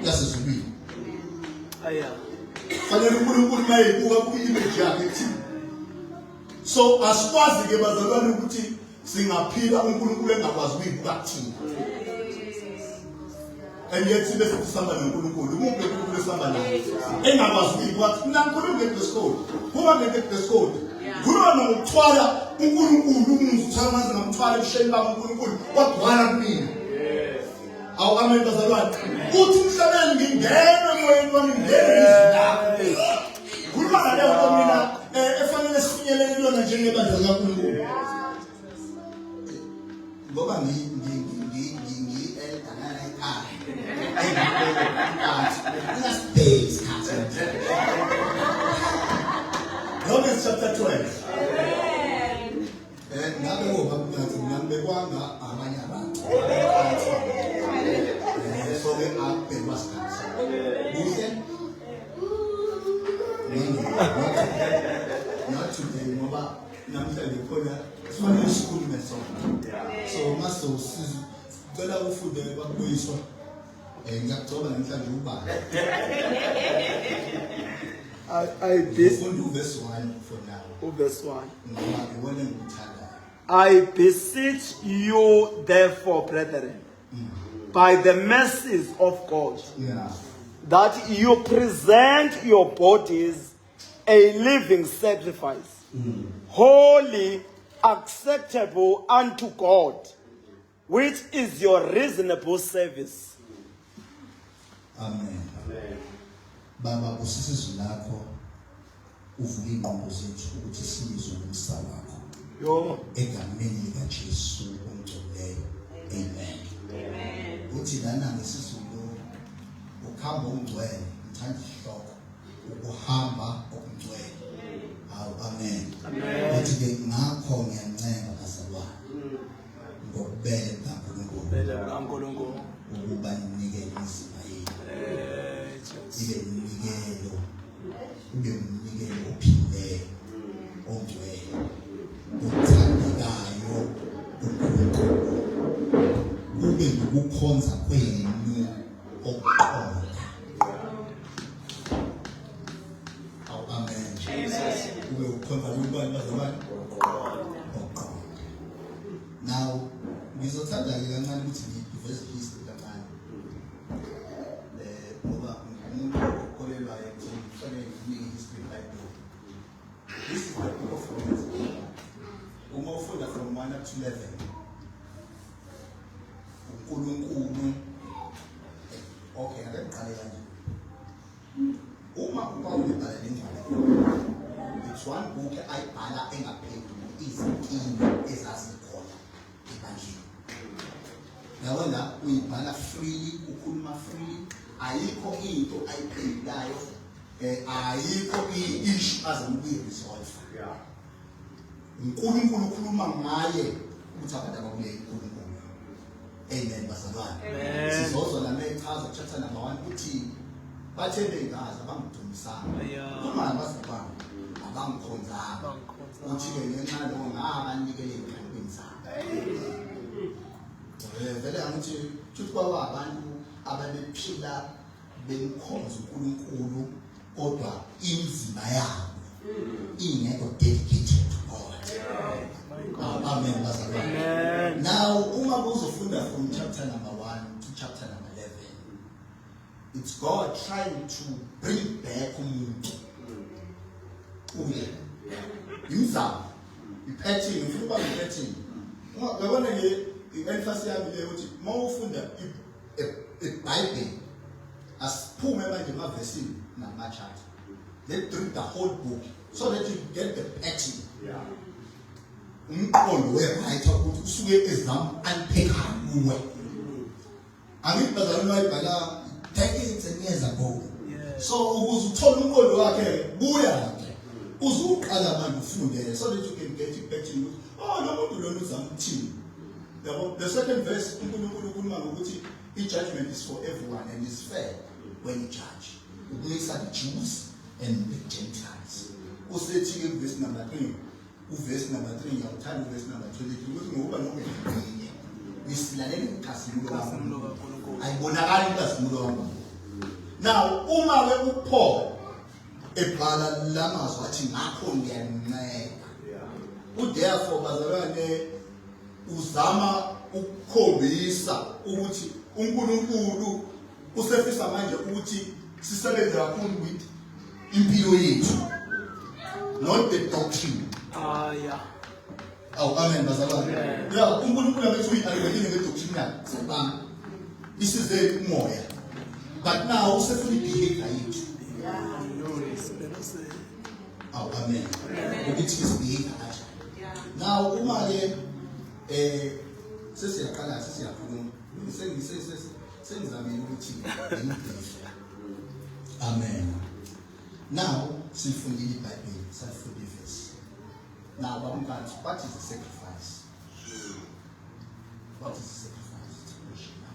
Yes, it's we. So asikwazi ke bazalwane ukuthi singaphila uNkulunkulu engakwazi ukuyibuka thina. And yet sibe sisamba noNkulunkulu. Umuntu uNkulunkulu esamba naye. Engakwazi ukuyibuka thina uNkulunkulu ngesikole. Kuba ngesikole. Kuba nokuthwala uNkulunkulu umuzwa manje ngamthwala ebusheni bami uNkulunkulu wadwala kumina. Awu amen bazalwane. Uthi umhlabeni ngingena emoyeni wami ngene. Kuba ngaleyo nto mina efanele sifinyelele kuyona njengebandla kaNkulunkulu. Ngoba Romans chapter 12. Ngabe ngobakuthi ngibekwanga abanye abantu. So ke abhekwa sikhathi. Kuhle. Not today ngoba namhlanje khona sifanele sikhulume sona. So mase usizo cela ufunde bakubuyiswa. Ngiyacela namhlanje ubani. Verse 1 for now. Verse 1. I beseech you, therefore, brethren, by the mercies of God, that you present your bodies a living sacrifice, holy, acceptable unto God, which is your reasonable service. Amen. Baba usisizo lakho uvule ingqondo zethu ukuthi sizwe umsa wakho. Yo. Egameni likaJesu ongcweleyo. Amen. Amen. Uthi lana ngesizulu ukhamba ongcwele uthanda ihloko ukuhamba okungcwele. Awu amen. Amen. Uthi ke ngakho ngiyancenga bazalwane. Ngokubele kaNkulunkulu. Ukuba ninikele imizimba yenu. Ibe umnikelo ophileyo ongcwele othandekayo uNkulunkulu kube ukukhonza kwenu okuqonda. Amen. Jesus. Kube ukukhonza kwenu bazalwane okuqonda. Now ngizothanda ke kancane ukuthi ngiveze history kancane. This is the book of Romans. From 1 up to 11. uNkulunkulu. Okay, akaqale kanje. Uma uPaul ebhala lencwadi, it's one book ayibhala engaphenduli izinkinga ezazikhona ebandleni. Yabona uyibhala freely, ukhuluma freely, ayikho into ayiphendulayo, ayikho i-issue azokuyiresolve. uNkulunkulu ukhuluma ngaye ukuthi abantu abakule uNkulunkulu. Amen bazalwane. Sizozwa la mechaza chapter number 1 uthi bathembe ingazi abangidumisanga. Uma abazibanga abangikhonzanga. Uthi ke ngenxa lo ngabanikele enkangeni zabo. Vele angithi futhi kwaba abantu ababephila bemkhonza uNkulunkulu kodwa imizimba yabo ingekho dedicated to God. Amen bazalwane. Now uma uzofunda from chapter number 1 to chapter number 11, it's God trying to bring back umuntu. Imizamo iphetting ufuna iphetting. Uyabona nje i-emphasis yami le ukuthi mawufunda iBhayibheli asiphume manje emavesini nama-chapter. Let's read the whole book so that you get the pattern. umqondo wewriter ukuthi usuke ezama unpack kuwe. Angithi bazalwane bayibhala decades and years ago. So ukuze uthole umqondo wakhe buya ke uzuqala manje ufunde so that you can get it back to you. Oh lo muntu lona uzama ukuthini. The second verse uNkulunkulu ukhuluma ngokuthi judgment is for everyone and is fair when you judge. Ukulisa the Jews and the Gentiles. Usethi ke verse number 3. Verse number 3 ngiyawuthanda verse number 22 ukuthi ngoba noma ngiyinye ngisilalele ukhasimulo kaNkulunkulu. Ayibonakala ukhasimulo kaNkulunkulu. Now uma ke uPaul ebhala lamazwi athi ngakho ngiyancela. Therefore bazalwane uzama ukukhombisa ukuthi uNkulunkulu usefisa manje ukuthi sisebenze kakhulu with impilo yethu, not the doctrine. Yeah. Oh, amen bazalwane. Yeah, uNkulunkulu abethi uyialekile ngedoctrine yakhe. Sebanga isize umoya. But now usefuna behavior yethu. Oh, amen. Ukuthi isibehave kanjani. Now uma ke sesiyaqala sesiyakhuluma sengizamile ukuthi ngimphefumule. Amen. Now sifundile iBhayibheli safunda verse. Now bamkanti, what is the sacrifice? What is the sacrifice?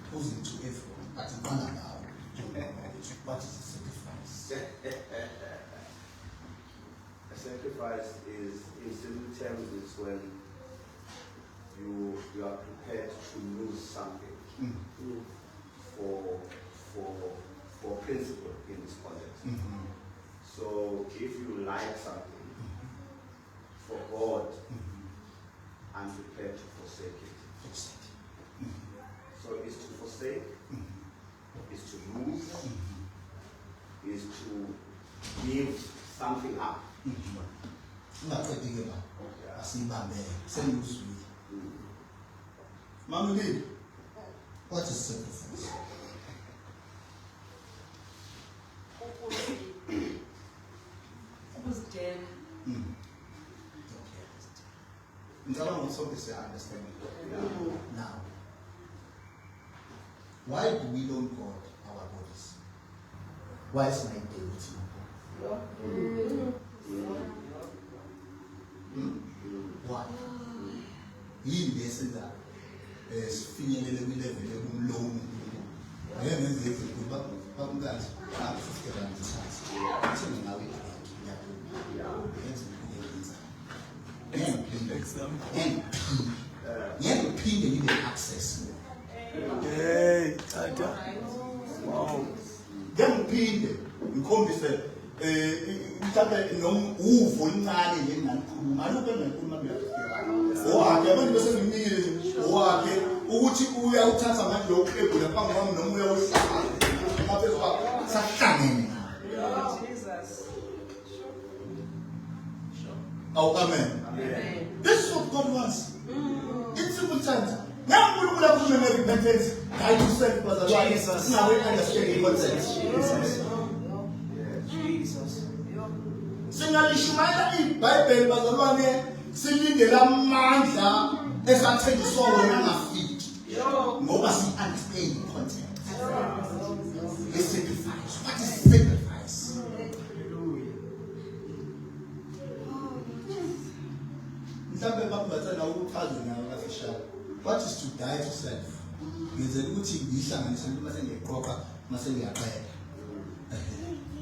Opposing to everyone, but one now. What is the sacrifice? A sacrifice is, in simple terms, is when you are prepared to lose something for principle in this context. So if you like something for God, I'm prepared to forsake it. So it's to forsake, is to lose, is to give something up. Ungaqedike ba asibambe sengizwile. Mamuli, what is sacrifice? Ngicabanga ukuthi sonke siya-understand. Now, why do we don't guard our bodies? Why is my day with you? Why? Yini lesenza sifinyelele kwilevel ekumlomo. Ake ngenze izinto bakumkazi afike bangithatha. Kuthini ngawe ngiyaphinda ngibe access. Hey, Tata. Wow. Ngiyaphinde ngikhombise mhlawumbe uvo incane nje ngikukhuluma alukho engikhuluma kuyo. Owakhe abantu bese ngimile owakhe ukuthi uyawuthatha manje lo qebo lapha ngami noma uyawuhlala. Ngaphezulu kwakho sahlangene. Jesus. Oh, amen. This is what God wants. It's simple terms. Now we will have to make repentance. Guide yourself, brother. Jesus. Now we understand the context. Jesus. Singalishumayela iBhayibheli bazalwane silindele amandla esathenjiswa wona ngafiki. Ngoba si understand the context. The sacrifice. What is sacrifice? Mhlawumbe bakubathana ukuchaza nawe kasishaya. What is to die to self? Ngizela ukuthi ngihlanganise into mase ngiqoqa mase ngiyaqeda.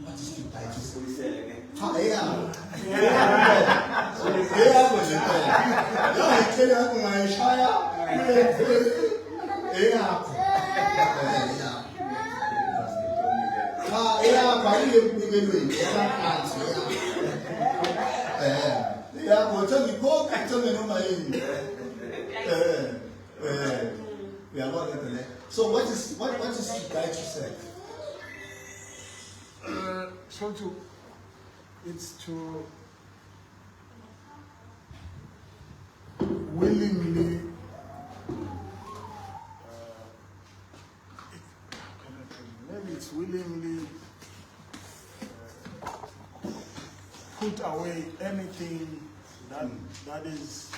What is to die to self? Ha yeah. Yeah, nje phela. Yo ngicela yakho ngayishaya. Eyakho. Ha eyakho ayiyekubikelweni esaphansi. Yeah, tell me, go and tell me noma yini. We are not going to. So what is to die to self? It's to willingly maybe it's willingly put away anything that is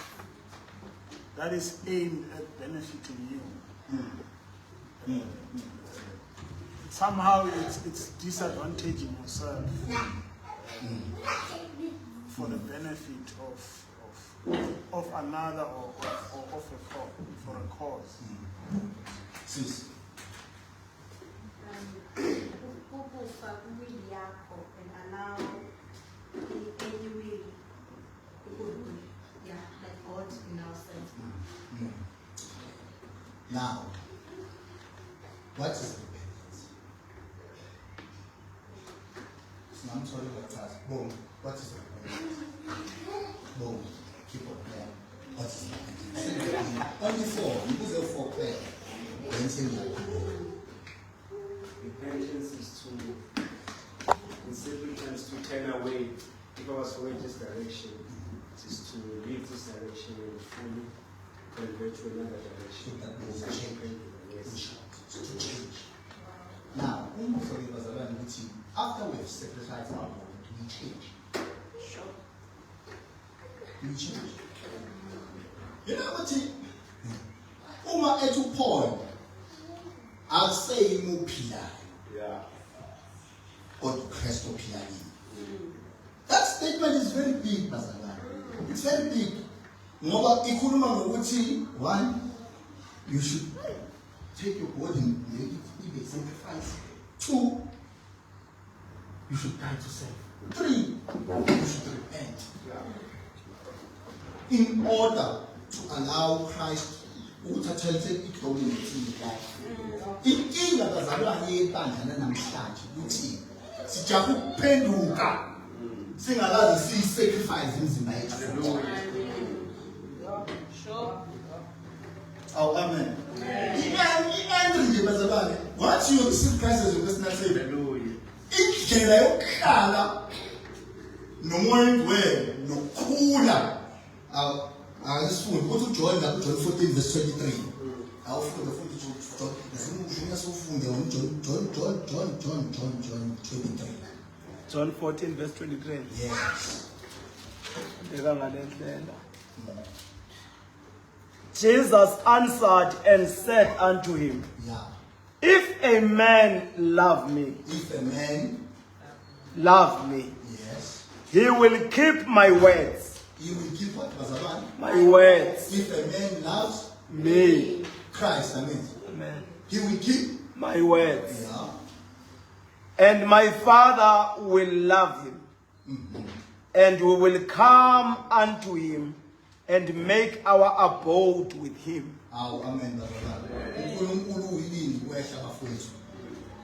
that is aimed at benefiting you. Somehow it's disadvantaging yourself for the benefit of another or for a cause. Sis. Ukufa kuwili yakho and allow any will like God in ourselves. Now, what is repentance? I'm sorry about that. Boom. What is repentance? Boom. Keep on there. What is repentance? Only four. You put the four there. Then say no. Repentance is in simple terms, to turn away. If I was going this direction, it is to leave this direction and fully convert to another direction. That means Yes. to change. Now, after we've sacrificed our body, we change. We change. You know what? Uma etu Paul, I'll say mu pillar. Yeah. Or Christ pillar. That statement is very big, Bazalwane. It's very big. Ngoba ikhuluma ngokuthi one, you should take your body and make it be a sacrifice. Two, you should die to self. Three, you should repent. In order to allow Christ ukuthathelele idominance in life. Inkinga bazalwane yebandla namhlanje ukuthi sijabu ukuphenduka singakazi siyisacrifice imizimba yethu. Oh, amen. I-entry bazalwane, once you receive Christ as your personal Savior, indlela yokuhlala nomoya engcwele nokukhula awusifundi ukuthi uJohn la John 14 verse 23 awufunde futhi John ngifuna sofunde John 23. John 14 verse 23. Yes. Jesus answered and said unto him, Yeah. If a man love me, If a man, yes, he will keep my words. he will keep what bazalwane? My words. If a man loves Me. Christ, Amen. he will keep. My words. Yeah. And my Father will love him. And we will come unto him and make our abode with him. Amen. uNkulunkulu uyini kwehla bafowethu.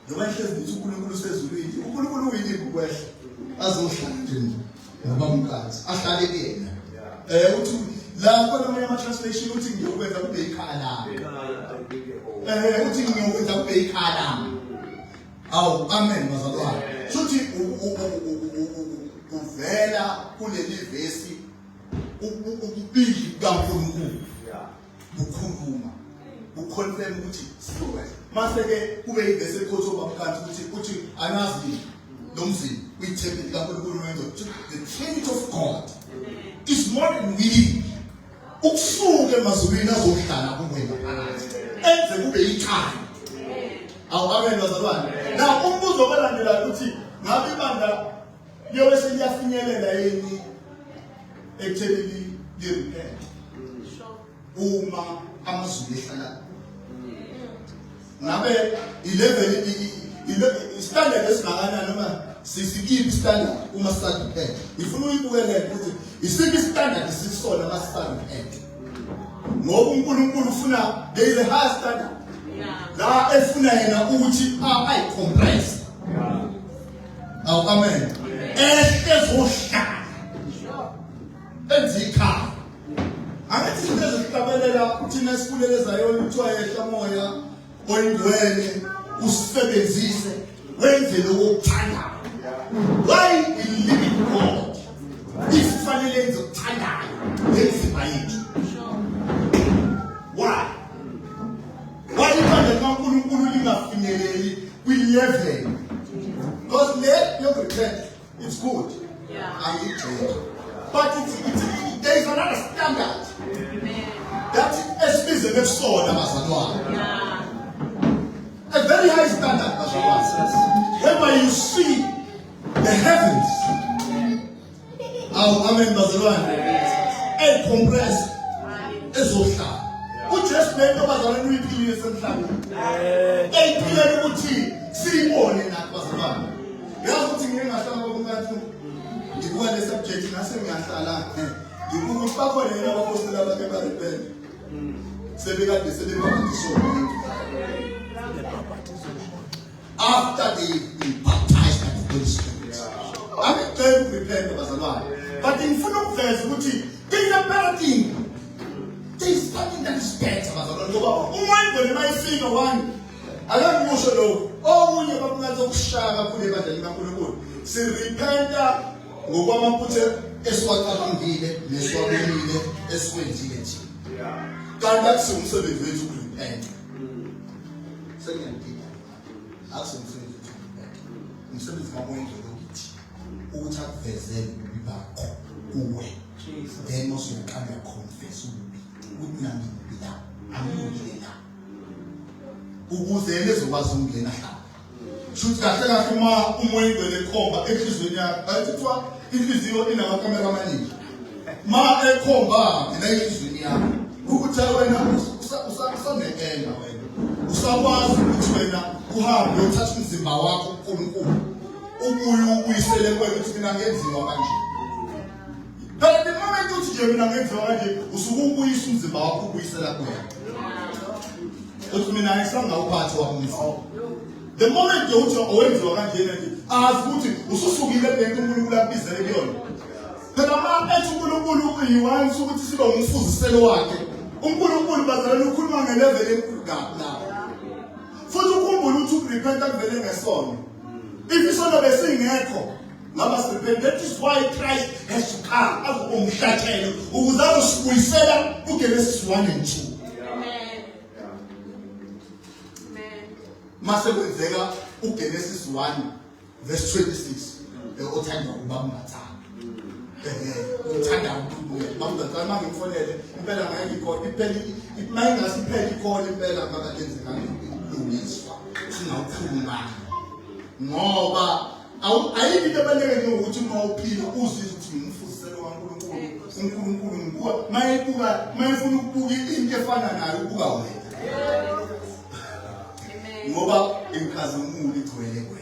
Noma ihlezi nithi uNkulunkulu sezulwini, uNkulunkulu uyini kwehla. Azohlala nje ngabamkazi, ahlale kuyena. Uthi la kwenye ama translation uthi ngiyokwenza kube ikhaya lami. Uthi ngiyokwenza kube ikhaya lami. Amen bazalwane. Futhi uvela kuleli vesi ukubili kaNkulunkulu. Bukhuluma. Buconfirm ukuthi siwe. Mase ke kube ivesi ekhotho bamkanti ukuthi anazi lomzini uyithembe kaNkulunkulu wenzo. The Trinity of God is more than willing. Ukusuke emazulwini azohlala kuwena phakathi. Enze kube ikhaya. Amen bazalwane. Na umbuzo obalandela ukuthi ngabe ibandla liyobese liyafinyelela yini ekutheleni lirepent. Uma amazulu ehlala ngabe 11 standard esingakanani noma sisikiphi standard uma start repent. Ifuna uyibukele ukuthi isiphi standard sisona ma start repent. Ngoba uNkulunkulu ufuna there is a high standard. La efuna yena ukuthi I compress. Amen. Ezohlala. Enzika. Angithi izinto ezikuhlabelela thina esikulelezayo ukuthiwa yehla moya oyingcwele usebenzise wenze lokuthanda. Why believe in God? Ifanele enze ukuthanda ngemizimba yethu. Why? Why ibandla likaNkulunkulu lingafinyeleli kwi-level? Because let your repent, it's good. I need to. But there is another standard that sibizele kusona bazalwane. A very high standard, bazalwane. Whereby you see the heavens. Amen, bazalwane. And compressed. Ezohlala. uJesu lento bazalwane uyiphilile semhlabeni. Eyiphilele ukuthi siyibone nathi bazalwane. Yazi ukuthi ngeke ngahlala ngokungathi ngibuka le subject ngase ngiyahlala ngibuka ukuthi bakhona yena abapostoli abake barepent. Sebekade sebebaphathiswa. After they baptized by the Holy Spirit. I'm going to repent bazalwane. But ngifuna ukuveza ukuthi there is a better thing. There is something that is better bazalwane. Ngoba umuntu lemayifika one akakusho lo omunye bakungathi ukushaka kule badlali kaNkulunkulu. Sirepenta ngokwamaphutha esiwacabangile nesiwabonile esikwenzile nje. Kanti akusumsebenzi wethu ukurepenta. Sengiyandika. Akusumsebenzi wethu ukurepenta. Umsebenzi kaMoya ukuthi akuvezele ububi bakho kuwe. Then usuqala confess ububi. Ukuthi nami ngibila. Amulungile la. Ukuze ezokwazi ukungena la. Shuthi kahle kahle uma umoya ingcwele ekhomba enhlizweni yakho. Ayithiwa inhliziyo inamakamera amaningi. Ma ekhomba ngena enhlizweni yakho. Ukuthi wena usanekela wena. Usakwazi ukuthi wena uhambe uyothatha umzimba wakho kuNkulunkulu. Ubuye ubuyisele kwena ukuthi mina ngenziwa kanje. But the moment uthi nje mina ngenziwa kanje usuke ubuyisa umzimba wakho ubuyisela kwena. Uthi mina ayisangawuphathi wamfo. The moment uthi owenziwa kanje nje azi ukuthi ususukile lento uNkulunkulu abizele kuyona. Phela ma ethi uNkulunkulu uyiwani ukuthi sibe umfuziselo wakhe. uNkulunkulu bazalwane ukhuluma ngelevel enkulu kabi la. Futhi ukhumbula ukuthi ukurepenta kuvele ngesono. If isono besingekho ngaba sirepent, that is why Christ has to come azobumhlathelo ukuze azosibuyisela uGenesis 1 and 2. Amen. Mase kwenzeka uGenesis 1 verse 26 othanda ubaba ungathanda. Uthanda uNkulunkulu bamdala mangimfonele impela ngeke ikhona iphela ingasiphela ikhona impela makadenzeka ukulungiswa singawukhuluma ngoba ayikho into ebaluleke ukuthi uma uphila uzizwe ukuthi ngumfuziselo kaNkulunkulu uNkulunkulu ngikuwa mayefuna ukubuka into efana nayo ubuka wena ngoba inkazimulo igcwele kwena.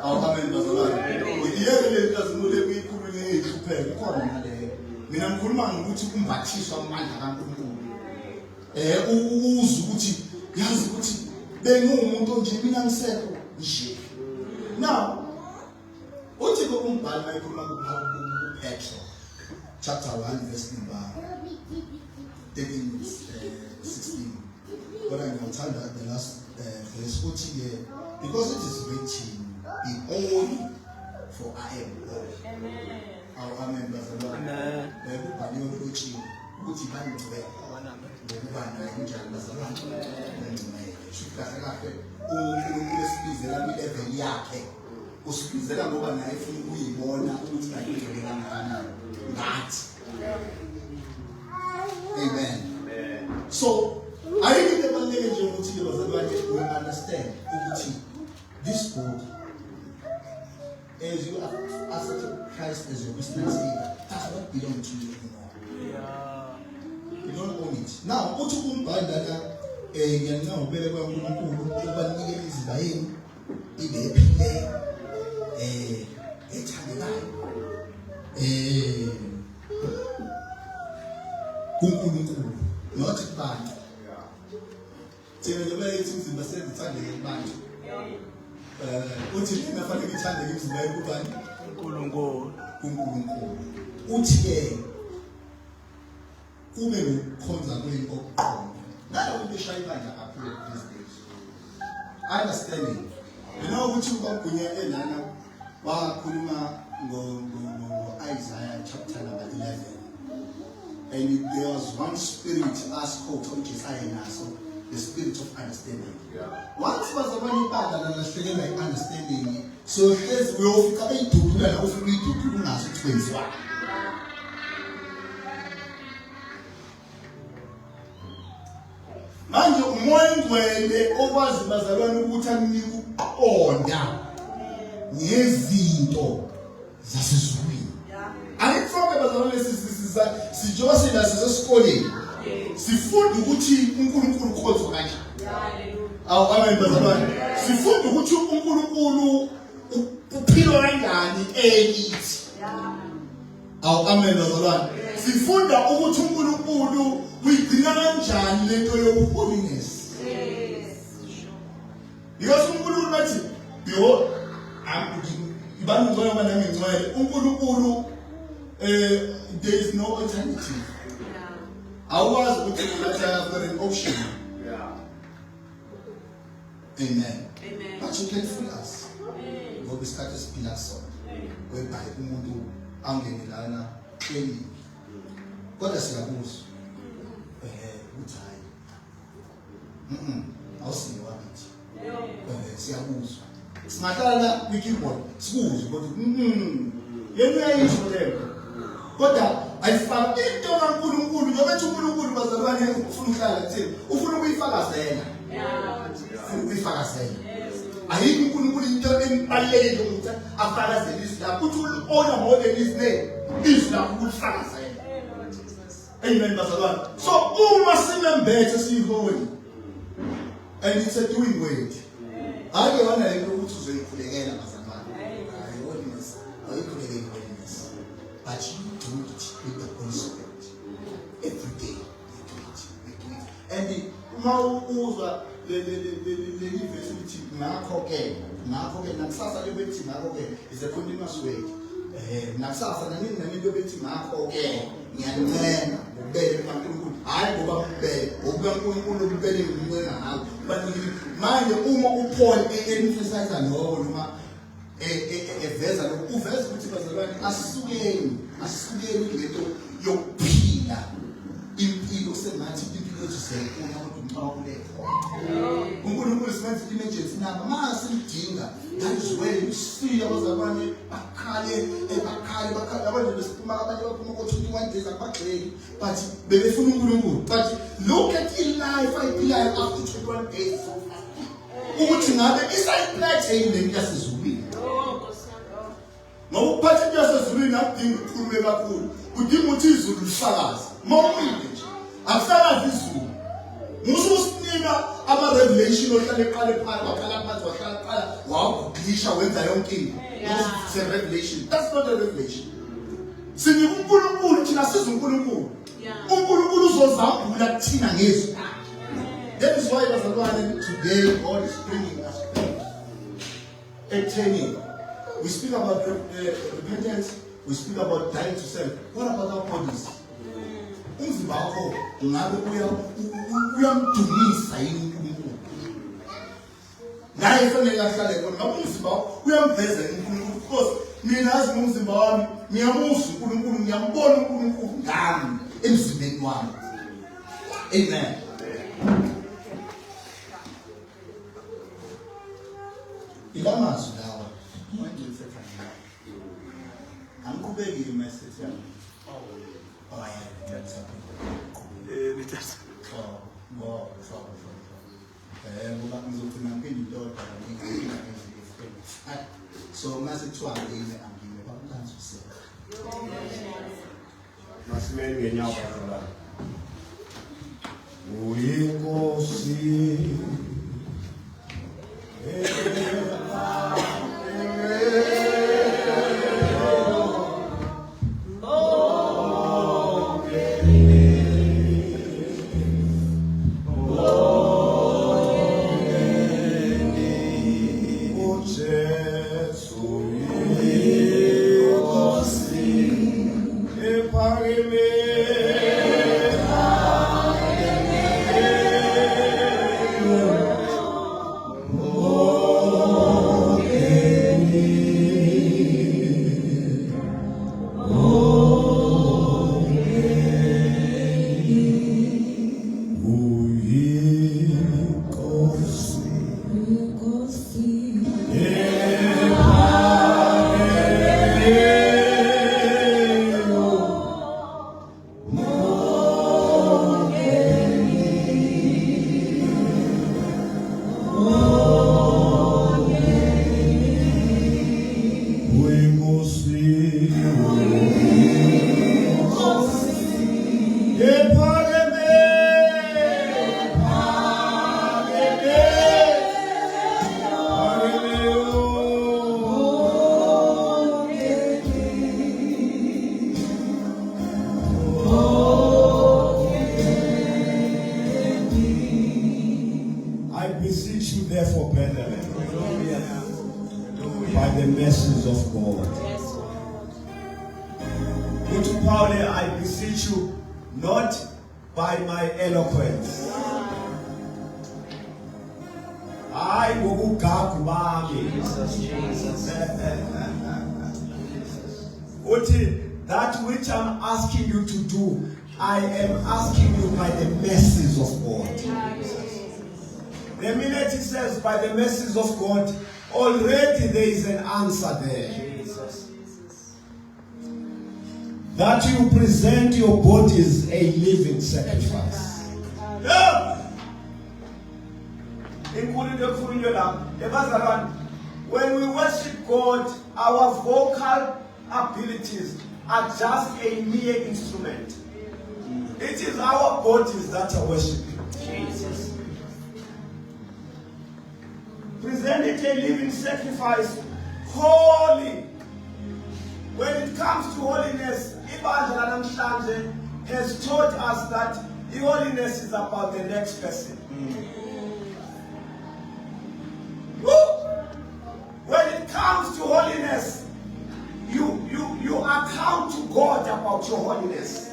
Amen bazalwane. Uyiyeke le nkazimulo eyikhuluma ngehlupheke khona ngaleyo. Mina ngikhuluma ngokuthi kumbathiswa amandla kaNkulunkulu. Uze ukuthi yazi ukuthi bengumuntu nje mina ngisekho nje. Now uthi umbhali mayikhuluma kuPetro chapter 1 verse number 16. But I understand the last verse uthi because it is written be holy for I am holy. Amen. Amen bazalwane. Kubhaliwe ukuthi bangcwele ngokuba naye njalo bazalwane. Kahle kahle uNkulunkulu esibizela kwilevel yakhe usibizela ngoba naye ufuna ukuyibona ukuthi ayingcwele kangakanani ngathi. Amen. So ayikho into ebaluleke nje ukuthi bazalwane we understand ukuthi this book as you accept Christ as your personal Savior, that's what belongs to you anymore. You don't own it. Now, uthi kumbhali lana ngiyancoma ubele kwaNkulunkulu ukubanikela izindaba yenu ibe ephileyo ethandekayo kuNkulunkulu not kubantu. Thina njengoba ethi umzimba sezithandeke kubantu. Uthi mina fanele ngithandeke imizimba yokubani kuNkulunkulu. Uthi kube nokukhonza kwenu okuqonda. Nalo into eshaya ibandla kakhulu these days. Understanding. Mina ukuthi ubagunya enana wakhuluma Isaiah chapter number 11. And there was one spirit spoke which is Ayenaso, the spirit of understanding. Once bazabani ibandla lalahlekelwa i-understanding, so hlezi uyofika beyidudula la ufika uyidudula ungazi ukuthi kwenziwa. umoya ngcwele okwazi bazalwane ukuthi anike ukuqonda ngezinto zasezulwini. Angikufonke bazalwane sijoba sesikoleni. Sifunda ukuthi uNkulunkulu ukhonzwa kanjani. Awu amen bazalwane. Sifunda ukuthi uNkulunkulu uphilwa kanjani ekithi. Awu amen bazalwane. Sifunda ukuthi uNkulunkulu uyigcina kanjani lento yoholiness. Because uNkulunkulu bathi behold ibani ngcono mana ngicwele uNkulunkulu there is no alternative. Awukwazi ukuthi ungathatha for an option. Amen. But you can fool us. Ngoba isikhathi esiphila kusona. Whereby umuntu angene lana early. Kodwa siyabuzwa. Uthi hayi. Awusini wakithi. Siyabuzwa. Singahlala kwi-keyboard sikuzwe ukuthi yena uyayisho leyo. Kodwa ayifaka into kaNkulunkulu njengoba ethi uNkulunkulu bazalwane ufuna ukuhlala kuthini? Ufuna ukuyifakazela. Ufuna ukuyifakazela. Ayikho uNkulunkulu into embalekile ukuthi afakazele izwi lakho. Uthi honor more than his name. Izwi lakho ukulifakazela. Amen bazalwane. So uma sinembethe siyiholi and it's a doing word. Ake yona lento ukuthi uzoyikhulekela bazalwane. Hayi holiness. Ayikhulekeli holiness. But you do it with the Holy Spirit. Every day you do it. You do it. And uma uzwa le verse lithi ngakho ke nakusasa lebethi ngakho ke is a continuous word. Nakusasa nanini lebethi ngakho ke ngiyancena ubele kaNkulunkulu hayi ngoba ubele ukaNkulunkulu ubele ngimncena ngawo banike manje uma uPaul emphasiza noma eveza lokhu uveza ukuthi bazalwane asukeni lento yokuphila impilo sengathi impilo eziseyikona ukuthi umxawuleko uNkulunkulu simenze emergency number mase sidinga that is where you see abazalwane bakhale abantu besiphuma abanye baphuma ko-21 days akubagxeki but bebefuna uNkulunkulu but look at life ayiphilayo after 21 days ukuthi ngabe isayiphethe yini lento yasezulwini. Ngoba uphathe into yasezulwini akudingi ukukhulume kakhulu udinga ukuthi izulu lifakaze mawumile nje akusakazi izulu mususinika ama-revelation ohlala eqale phansi waqala phansi waqala waguglisha wenza yonke into it's a revelation. That's not a revelation. Sinika uNkulunkulu thina siza uNkulunkulu uNkulunkulu uzozambula kuthina ngezwi. That is why bazalwane today God is bringing us a training. We speak about repentance. We speak about dying to self. What about our bodies? Umzimba wakho ngabe uyamdumisa yini uNkulunkulu? Naye fanele ahlale khona. Ngabe umzimba wakho uyamveza uNkulunkulu? Of course, mina azi umzimba wami ngiyamuzwa uNkulunkulu, ngiyambona uNkulunkulu ngami emzimbeni wami. Amen. Ilamazwi lawa manje ngisekhaya angikubeki imessage yami ngithatha ngoba ngizogcina ngiyindoda so mase kuthiwa ngime angime bakulanza useka masimeni ngenyawo la uyinkosi Yeah. Uthi Paul, I beseech you, not by my eloquence. I ngokugagu bami. Uthi, that which I'm asking you to do, I am asking you by the mercies of God. The minute he says by the mercies of God, already there is an answer there. That you present your bodies a living sacrifice. Yeah. When we worship God, our vocal abilities are just a mere instrument. It is our bodies that are worshiping. Jesus. Present it a living sacrifice, holy. When it comes to holiness, Ibandla namhlanje has taught us that holiness is about the next person. When it comes to holiness, you account to God about your holiness,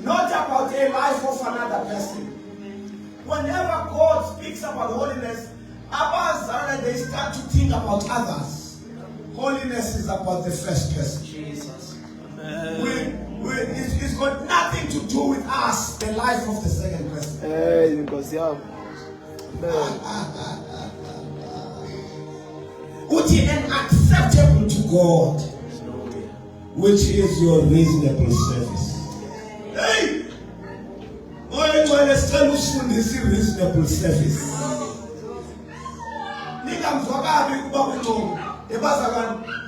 not about a life of another person. Whenever God speaks about holiness, they start to think about others. Holiness is about the first person. Jesus. It's got nothing to do with us, the life of the second person. Uti and acceptable to God, which is your reasonable service. Hey! Let's tell us this reasonable service.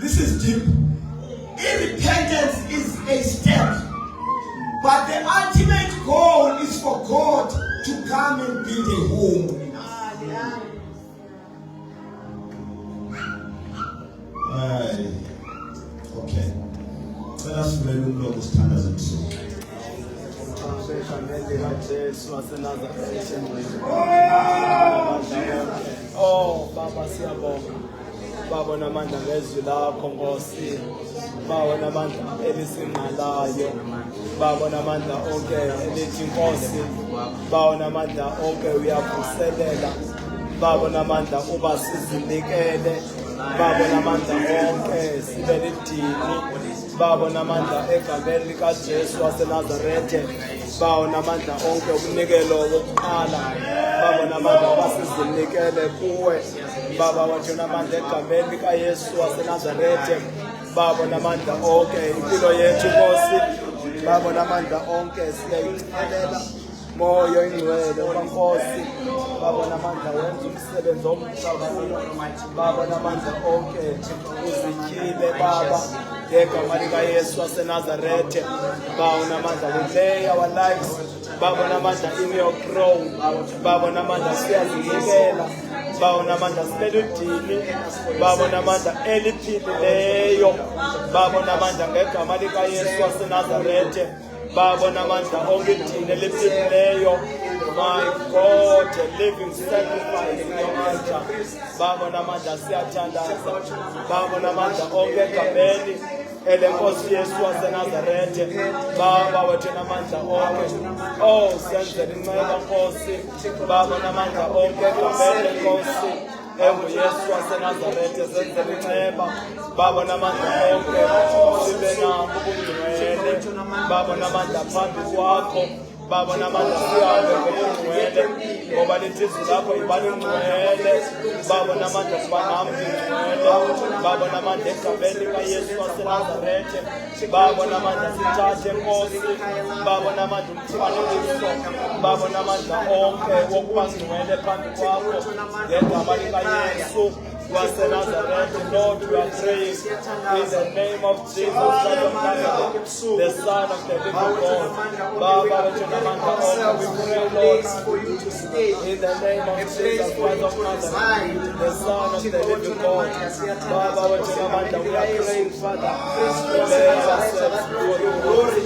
This is deep. Repentance is a step, but the ultimate goal is for God to come and build a home in us. Okay. Let us pray to stand as a Oh, Baba siyabonga. Baba namandla ngezwi lakho Nkosi. Baba namandla elisingalayo. Baba namandla onke elithi Nkosi. Baba namandla onke uyavuselela. Baba namandla uba sizinikele. Baba namandla onke sibe lidini. Baba namandla egameni likaJesu waseNazarethe. Baba namandla onke ukunikelo wokuqala. Baba namandla basizinikele kuwe. Baba wathi namandla egameni likaYesu waseNazarethe. Baba namandla onke impilo yethu Nkosi. Baba namandla onke siyayicelela. Moyo ingcwele kaNkosi. Baba namandla wenza umsebenzi omkhulu. Baba namandla onke uzityile Baba ngegama likaYesu waseNazarethe. Baba namandla we lay our lives. Baba namandla in your throne. Baba namandla siyazinikela. Baba namandla sibeludini. Baba namandla eliphilileyo. Baba namandla ngegama likaYesu waseNazarethe. Baba namandla onke thina eliphilileyo. My God, a living sacrifice in your altar. Baba namandla siyathandaza. Baba namandla onke egameni elenkosi Yesu waseNazarethe. Baba wethu namandla onke. Oh, senzele inceba Nkosi. Baba namandla onke egameni lenkosi enguYesu waseNazarethe senzele inceba. Baba namandla onke sibe nabo ubungcwele. Baba namandla phambi kwakho. Baba namandla sihambe ngobungcwele ngoba lithizwi lakho ibani ngcwele. Baba namandla sibanami ngcwele. Baba namandla egameni likaYesu waseNazarethe. Baba namandla sithathe Nkosi. Baba namandla umfanekiso. Baba namandla onke wokuba ngcwele phambi kwakho ngegama likaYesu waseNazarethe. Lord, we are praying in the name of Jesus Christ of Nazareth, the Son of the living God. Baba wethu namandla onke, we pray, Lord, in the name of Jesus Christ of Nazareth, the Son of the living God. Baba wethu namandla, we are praying, Father, we lay ourselves before your glory.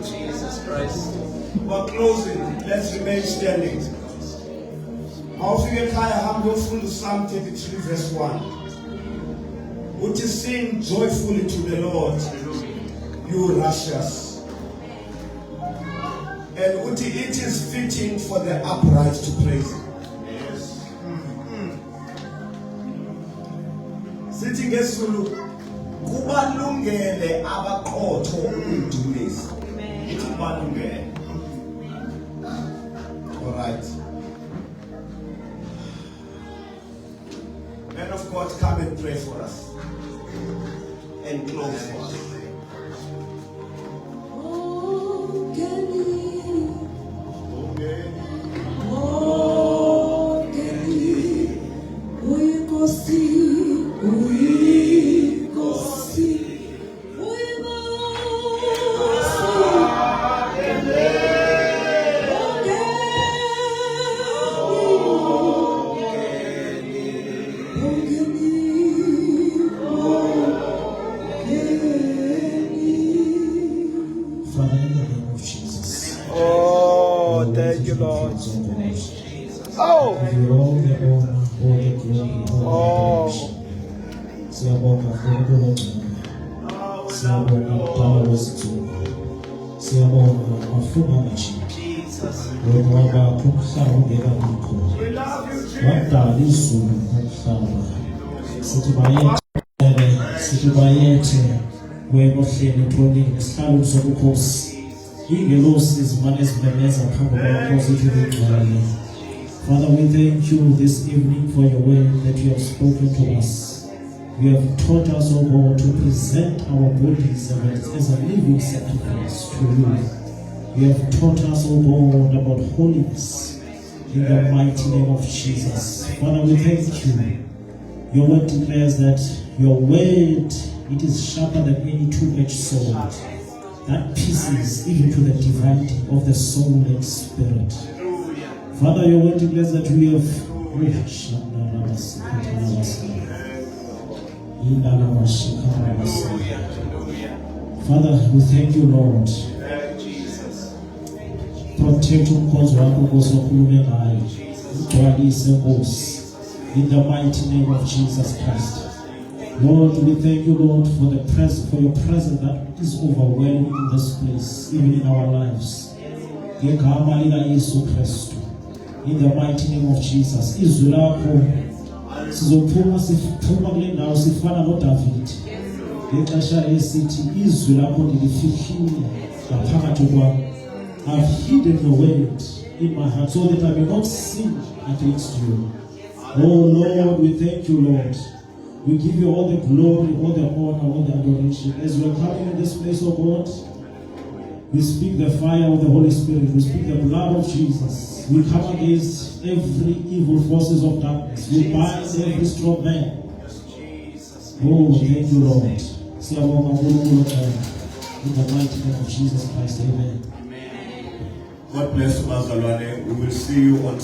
Jesus Christ. We're closing. Let's remain standing. Awufike ekhaya hamba uyofunda Psalm 33 verse 1. Uthi sing joyfully to the Lord, you righteous. And uthi it is fitting for the upright to praise him. Yes. Sithi ngesizulu kubalungele abaqotho ukudumisa. Kubalungele. All right. Men of God, come and pray for us and close for us. Father, in the name of Jesus. Oh, thank you, Lord. Oh. Give you all the honor, all the glory, all the adoration. Siyabonga for ukulungela. Siyabonga ukudala kwesithuko. Siyabonga mafuna nje. Wena wabakho umhlaba ungekabikho. Wadala izulu nomhlaba. Sithi bayethe wena ohleli thronini isihlalo sobukhosi. Ingelosi zimane ezimemeza phambi kwakho sithi ungcwele. Father, we thank you this evening for your word that you have spoken to us. You have taught us, O God, to present our bodies as a living sacrifice to you. You have taught us, O God, about holiness in the mighty name of Jesus. Father, we thank you. Your word declares that your word, it is sharper than any two-edged sword, that pierces even to the dividing of the soul and spirit. Father, your word declares that we have Father, we thank you, Lord. Protect umkhonzi wakho Nkosi okhulume ngayo. Ugcwalise Nkosi. In the mighty name of Jesus Christ. Lord, we thank you, Lord, for your presence that is overwhelming in this place, even in our lives. Ngegama lika Yesu Kristu. In the mighty name of Jesus. Izwi lakho sizophuma kule ndawo sifana noDavid. Ngexesha esithi izwi lakho ndilifihlile ngaphakathi kwami. I've hidden your word in my heart so that I may not sin against you. Oh Lord, we thank you, Lord. We give you all the glory, all the honor, all the adoration. As we are coming in this place, oh God, we speak the fire of the Holy Spirit. We speak the blood of Jesus. We come against every evil forces of darkness. We bind every strong man. Oh, thank you, Lord. In the mighty name of Jesus Christ, amen. God bless you, Mazalwane. We will see you on